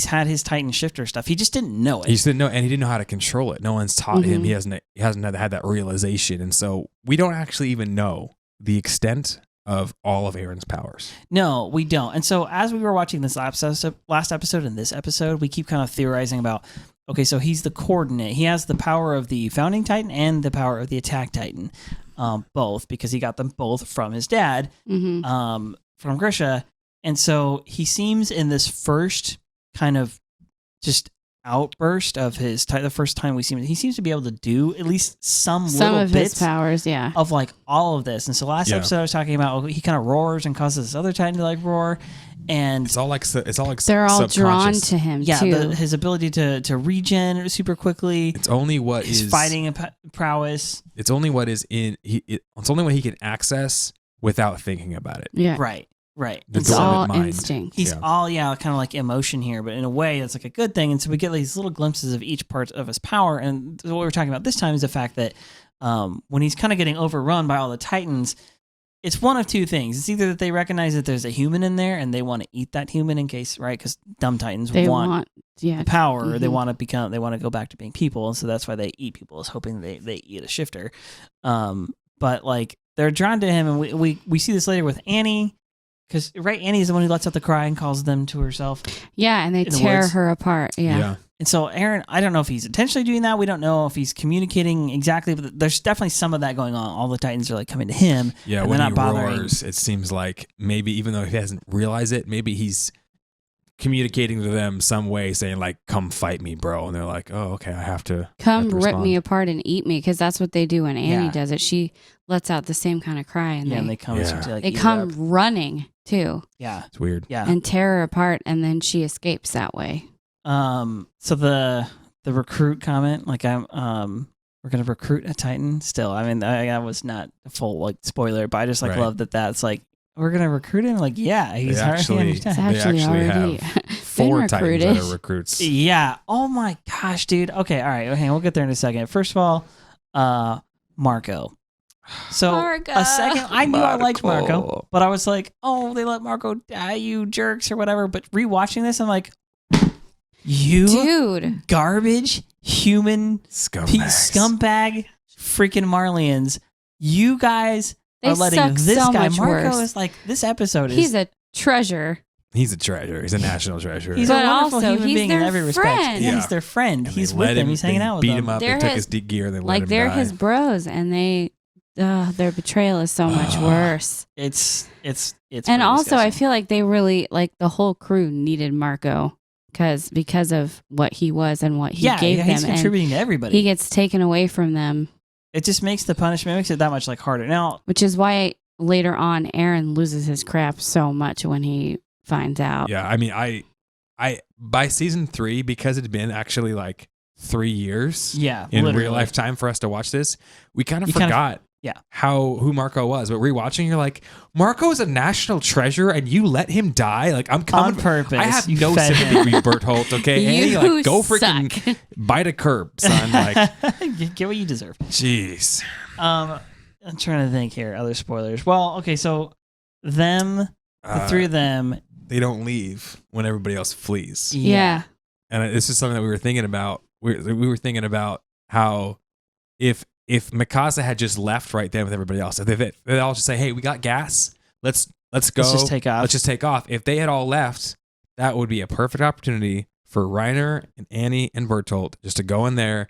had his Titan shifter stuff. He just didn't know it. He just didn't know, and he didn't know how to control it. No one's taught him. He hasn't had that realization, and so we don't actually even know the extent of all of Eren's powers. No, we don't. And so as we were watching this last episode and this episode, we keep kind of theorizing about, okay, so he's the coordinate. He has the power of the founding Titan and the power of the attack Titan, both, because he got them both from his dad, from Grisha. And so he seems in this first kind of just outburst of his the first time we see him, he seems to be able to do at least some of little bits his powers, of like all of this. And so last episode I was talking about he kind of roars and causes this other Titan to like roar, and it's all like they're all drawn to him. too. His ability to regen super quickly. It's only what his is fighting prowess. It's only what is it's only what he can access without thinking about it. Yeah, right. It's all instinct. He's all kind of like emotion here, but in a way it's like a good thing. And so we get these little glimpses of each part of his power. And what we're talking about this time is the fact that when he's kind of getting overrun by all the Titans, it's one of two things. It's either that they recognize that there's a human in there and they want to eat that human in case, right? Because dumb Titans want the power. Mm-hmm. They want to go back to being people, and so that's why they eat people, is hoping they eat a shifter. But like they're drawn to him, and we see this later with Annie. Because Annie's the one who lets out the cry and calls them to herself. Yeah, and they tear her apart. Yeah. And so Eren, I don't know if he's intentionally doing that. We don't know if he's communicating exactly, but there's definitely some of that going on. All the Titans are like coming to him. Yeah, and when they're he not bothering. roars, it seems like maybe even though he hasn't realized it, maybe he's communicating to them some way, saying like, "Come fight me, bro," and they're like, "Oh, okay, I have to rip me apart and eat me," because that's what they do when Annie does it. She lets out the same kind of cry, and they come. They come running too. Yeah, it's weird. Yeah, and tear her apart, and then she escapes that way. So the recruit comment, like we're gonna recruit a Titan. Still, I mean, that was not a full like spoiler, but I just love that. That's like, we're gonna recruit him. Like, yeah, he's already already have 4 Titans that are recruits. Yeah. Oh my gosh, dude. Okay. All right. Okay. We'll get there in a second. First of all, Marco. So a second, I knew I liked Marco, but I was like, oh, they let Marco die, you jerks, or whatever. But rewatching this, I'm like, you dude, garbage human scumbag, freaking Marlians. You guys are letting this guy. Marco is like, this episode is. He's a treasure. He's a treasure. He's a national treasure. He's a wonderful human being in every respect. Yeah, he's their friend. He's with them. He's hanging out with them. Beat him up. They took his gear. They let him die. They're his bros, and their betrayal is so much worse. It's and also disgusting. I feel like they really the whole crew needed Marco because of what he was and what he gave them. He's contributing to everybody. He gets taken away from them. It just makes the punishment makes it that much harder. Now, which is why later on Eren loses his crap so much when he finds out. Yeah, I mean, I by season 3, because it'd been actually 3 years. Yeah, in real life time for us to watch this, we kind of forgot. Who Marco was, but rewatching, you're like, Marco is a national treasure, and you let him die. Like, I'm coming on purpose. I have no sympathy for you, Bertholdt. Okay, Annie, go freaking bite a curb, son. Get what you deserve. Jeez. I'm trying to think here. Other spoilers. Well, okay, so the 3 of them, they don't leave when everybody else flees. Yeah, and this is something that we were thinking about. We were thinking about how if Mikasa had just left right then with everybody else, if they all just say, "Hey, we got gas. Let's go. Let's just take off. Let's just take off." If they had all left, that would be a perfect opportunity for Reiner and Annie and Bertholdt just to go in there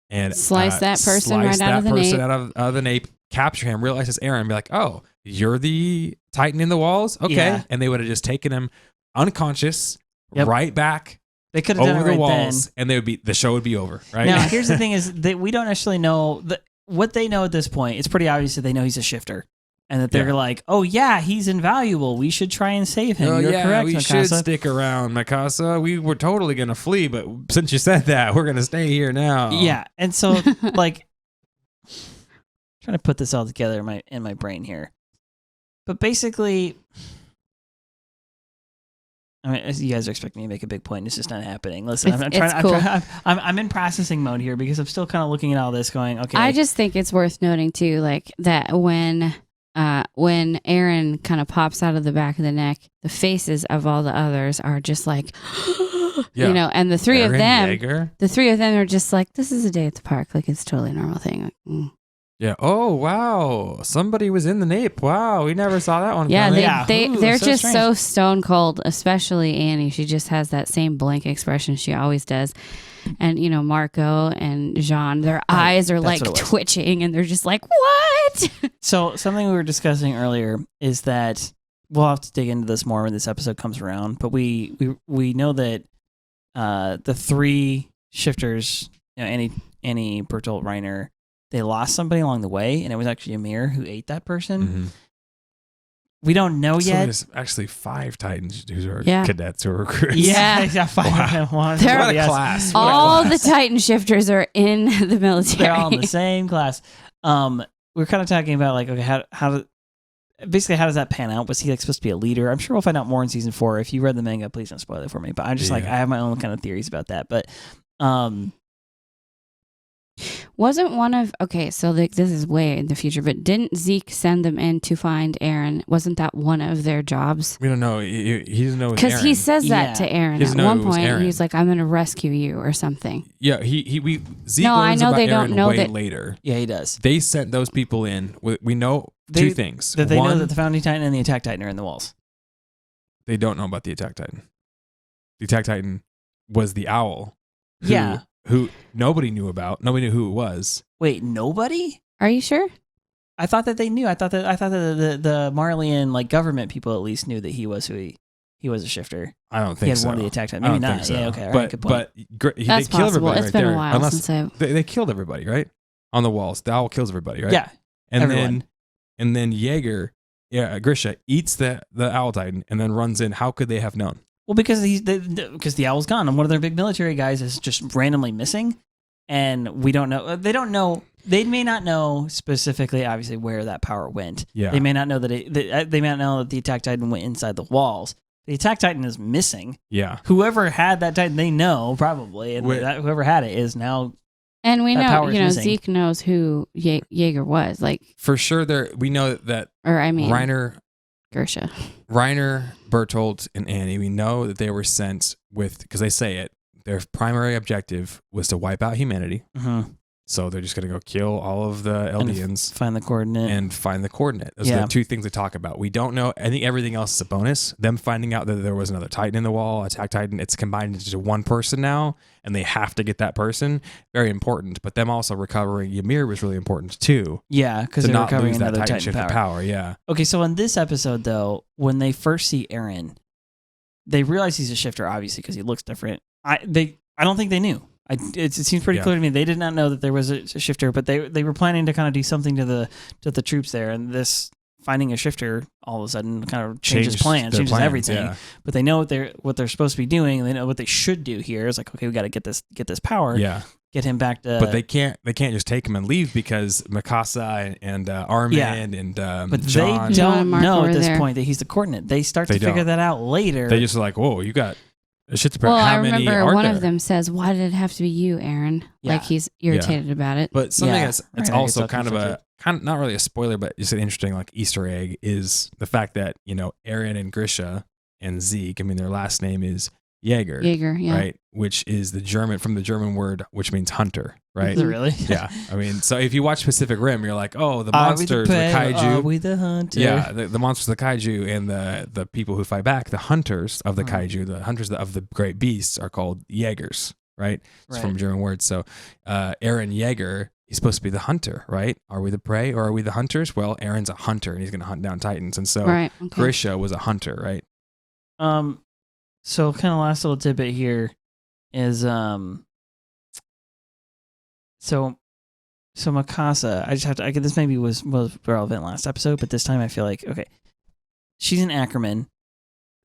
and slice that person right out of the nape. Out of the nape, capture him, realize it's Eren, and be like, "Oh, you're the Titan in the walls? Okay." Yeah. And they would have just taken him unconscious right back. They could have done it right walls, then. And the show would be over, right? Now, here's the thing: is that we don't actually know what they know at this point. It's pretty obvious that they know he's a shifter, and that they're like, "Oh yeah, he's invaluable. We should try and save him." You're correct, we Mikasa. should stick around, Mikasa. We were totally gonna flee, but since you said that, we're gonna stay here now. Yeah, and so trying to put this all together in my brain here, but basically. I mean, you guys are expecting me to make a big point. It's just not happening. Listen, I'm in processing mode here because I'm still kind of looking at all this going, okay. I just think it's worth noting too, that when Eren kind of pops out of the back of the neck, the faces of all the others are just and the three of them are just like, this is a day at the park. It's totally a normal thing. Yeah. Oh, wow. Somebody was in the nape. Wow. We never saw that one. Yeah. coming. They're so just strange. So stone cold, especially Annie. She just has that same blank expression she always does. And, Marco and Jean, their eyes are twitching and they're just like, what? So something we were discussing earlier is that we'll have to dig into this more when this episode comes around. But we know that the three shifters, Annie, Bertolt, Reiner, they lost somebody along the way, and it was actually Ymir who ate that person. Mm-hmm. We don't know yet. There's actually 5 Titans who are cadets or recruits. Yeah, 5 wow. They're what a class. All the Titan shifters are in the military. They're all in the same class. We're kind of talking about like, okay, how does that pan out? Was he like supposed to be a leader? I'm sure we'll find out more in season 4. If you read the manga, please don't spoil it for me. But I'm just like, I have my own kind of theories about that. But wasn't one of so this is way in the future, but didn't Zeke send them in to find Eren? Wasn't that one of their jobs? We don't know. He doesn't know because he says that to Eren at one point. He's like, "I'm going to rescue you" or something. Yeah, Zeke learns I know about they Eren don't know way that later. Yeah, he does. They sent those people in. We know 2 things. That they know that the Founding Titan and the Attack Titan are in the walls. They don't know about the Attack Titan. The Attack Titan was the owl. Who nobody knew about. Nobody knew who it was. Wait, nobody? Are you sure? I thought that they knew. I thought that the Marleyan like government people at least knew that he was who he was a shifter. I don't think so. He had one of the Attack Titan. Maybe not. So. Yeah, okay. All right, good point. But that's they kill possible. everybody It's right been there. a while since they killed everybody, right? On the walls. The owl kills everybody, right? Yeah. And everyone. then Jaeger, Grisha eats the owl titan and then runs in. How could they have known? Well, because the owl's gone, and one of their big military guys is just randomly missing, and we don't know. They don't know. They may not know specifically, obviously, where that power went. Yeah. They may not know that they may not know that the Attack Titan went inside the walls. The Attack Titan is missing. Yeah. Whoever had that Titan, they know probably, and whoever had it is now. And we know, missing. Zeke knows who Jaeger was. Like for sure, we know that. Or I mean, Reiner, Bertolt, and Annie. We know that they were sent because they say it. Their primary objective was to wipe out humanity. Mm-hmm. So they're just going to go kill all of the Eldians. Find the coordinate. Those are the 2 things they talk about. We don't know. I think everything else is a bonus. Them finding out that there was another Titan in the wall, Attack Titan, it's combined into one person now, and they have to get that person. Very important. But them also recovering Ymir was really important too. Yeah, because they're recovering another Titan shift power. Yeah. Okay, so in this episode, though, when they first see Eren, they realize he's a shifter, obviously, because he looks different. I don't think they knew. It seems pretty clear to me they did not know that there was a shifter, but they were planning to kind of do something to the troops there, and this finding a shifter all of a sudden kind of changes plans, changes everything. Yeah. But they know what they're supposed to be doing, and they know what they should do here. It's like, okay, we got to get this power. Yeah. Get him back to. But they can't just take him and leave because Mikasa and Armin and but John. They don't know at this point that he's the coordinate. They start to figure that out later. They just are like, whoa, you got. Well, I remember one of them says, "Why did it have to be you, Eren?" Yeah. Like he's irritated about it. But something that's also kind of not really a spoiler, but just an interesting like Easter egg is the fact that Eren and Grisha and Zeke. I mean, their last name is Jaeger. Jaeger, yeah. Right, which is from the German word which means hunter. Right? Is it really? Yeah. I mean, so if you watch Pacific Rim, you're like, oh, the monsters, the kaiju. Are we the hunter? Yeah, the monsters, the kaiju, and the people who fight back, the hunters of the kaiju, the hunters of the great beasts are called Jaegers, right? It's from a German word. So Eren Jaeger, he's supposed to be the hunter, right? Are we the prey or are we the hunters? Well, Eren's a hunter, and he's going to hunt down Titans. And so Grisha was a hunter, right? So kind of last little tidbit here is So Mikasa, I just have to. This maybe was relevant last episode, but this time I feel like she's an Ackerman.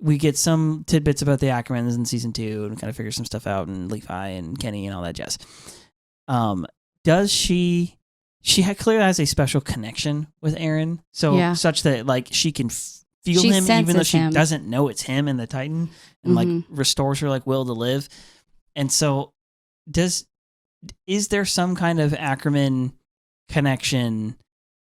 We get some tidbits about the Ackermans in season 2 and kind of figure some stuff out, and Levi and Kenny and all that jazz. Does she clearly has a special connection with Eren, such that like she can feel him even though she doesn't know it's him and the Titan, and like restores her like will to live, and so is there some kind of Ackerman connection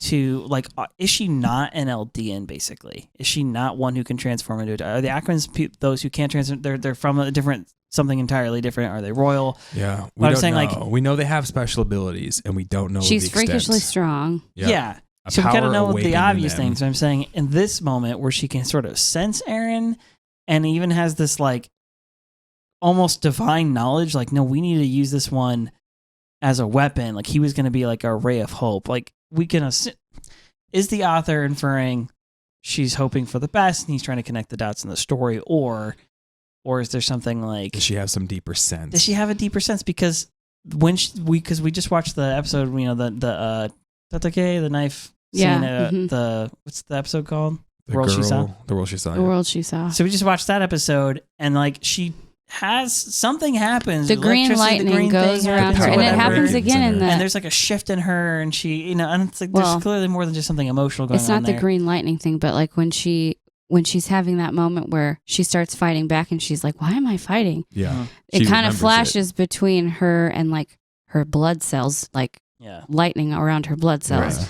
to like? Is she not an Eldian? Basically, is she not one who can transform into a? Are the Ackermans those who can't transform? They're from a different something entirely different. Are they royal? Yeah, I'm saying like we know they have special abilities, and we don't know. She's freakishly strong. Yeah. So we kind of know the obvious things. So I'm saying in this moment where she can sort of sense Eren, and even has this like almost divine knowledge, like, no, we need to use this one as a weapon. Like he was going to be like a ray of hope. Like we can is the author inferring she's hoping for the best and he's trying to connect the dots in the story, or or is there something like? Does she have some deeper sense? Does she have a deeper sense? Because we just watched the episode, you know, the knife scene, what's the episode called? The World She Saw. The World She Saw. The World She Saw. So we just watched that episode, and like she has something happens. The green lightning goes around her, and it happens again in the. And there's like a shift in her, and she, you know, and it's like there's clearly more than just something emotional going on. It's not the green lightning thing, but like when she's having that moment where she starts fighting back, and she's like, "Why am I fighting?" Yeah, it kind of flashes between her and like her blood cells, like lightning around her blood cells. Right.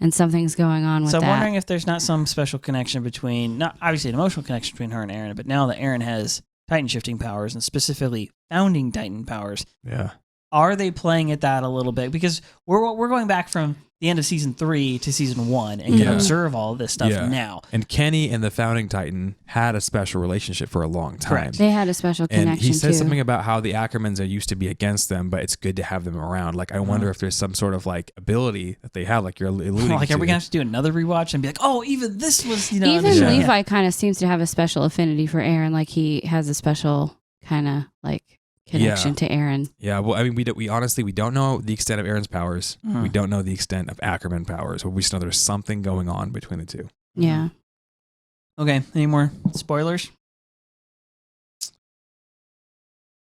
And something's going on with that. So I'm wondering if there's not some special connection between, not obviously an emotional connection between her and Eren, but now that Eren has Titan shifting powers and specifically founding Titan powers. Yeah. Are they playing at that a little bit? Because we're going back from the end of season 3 to season 1 and can observe all of this stuff now. And Kenny and the founding Titan had a special relationship for a long time. Correct. They had a special connection. And he said something about how the Ackermans are used to be against them, but it's good to have them around. Like, I wonder if there's some sort of like ability that they have, like you're alluding to. Like, are we gonna have to do another rewatch and be like, oh, even this was, you know, even Levi kind of seems to have a special affinity for Eren. Like he has a special kind of like connection to Eren. Yeah, well, I mean, we honestly don't know the extent of Eren's powers. We don't know the extent of Ackerman powers. But we just know there's something going on between the two. Yeah. Okay. Any more spoilers?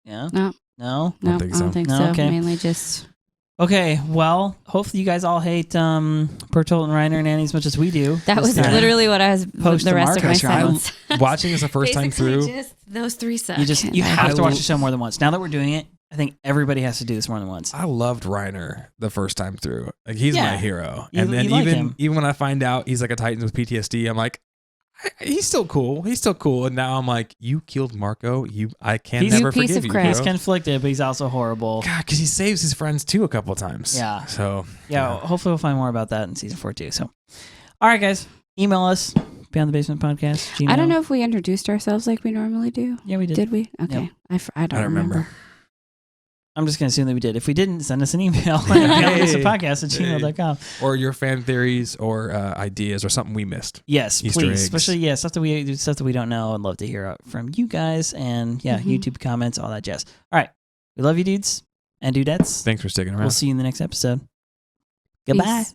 Yeah. No. No. I don't think so. Okay. Mainly just. Okay, well, hopefully you guys all hate Bertolt and Reiner and Annie as much as we do. That was literally what I was the rest of my silence. Watching this the first time through. Just those three suck. You have to watch the show more than once. Now that we're doing it, I think everybody has to do this more than once. I loved Reiner the first time through. Like, he's my hero. And then even when I find out he's like a Titan with PTSD, I'm like, he's still cool. He's still cool. And now I'm like, you killed Marco. I can never forgive you. He's conflicted, but he's also horrible. God, because he saves his friends too a couple of times. Yeah. So hopefully we'll find more about that in season 4 too. So, all right, guys, email us beyondthebasementpodcast. Gmail. I don't know if we introduced ourselves like we normally do. Yeah, we did. Did we? Okay. Yep. I don't remember. I'm just going to assume that we did. If we didn't, send us an email. beyondthebasementpodcast@gmail.com. Or your fan theories or ideas or something we missed. Yes, Easter please. Eggs. Especially, stuff that we don't know. I'd love to hear from you guys. And YouTube comments, all that jazz. All right. We love you, dudes and dudettes. Thanks for sticking around. We'll see you in the next episode. Goodbye. Peace.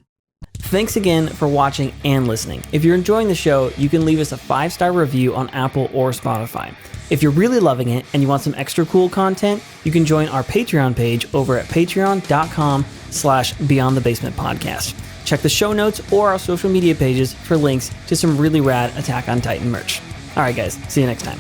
Thanks again for watching and listening. If you're enjoying the show, you can leave us a 5-star review on Apple or Spotify. If you're really loving it and you want some extra cool content, you can join our Patreon page over at patreon.com/beyondthebasementpodcast. Check the show notes or our social media pages for links to some really rad Attack on Titan merch. All right, guys. See you next time.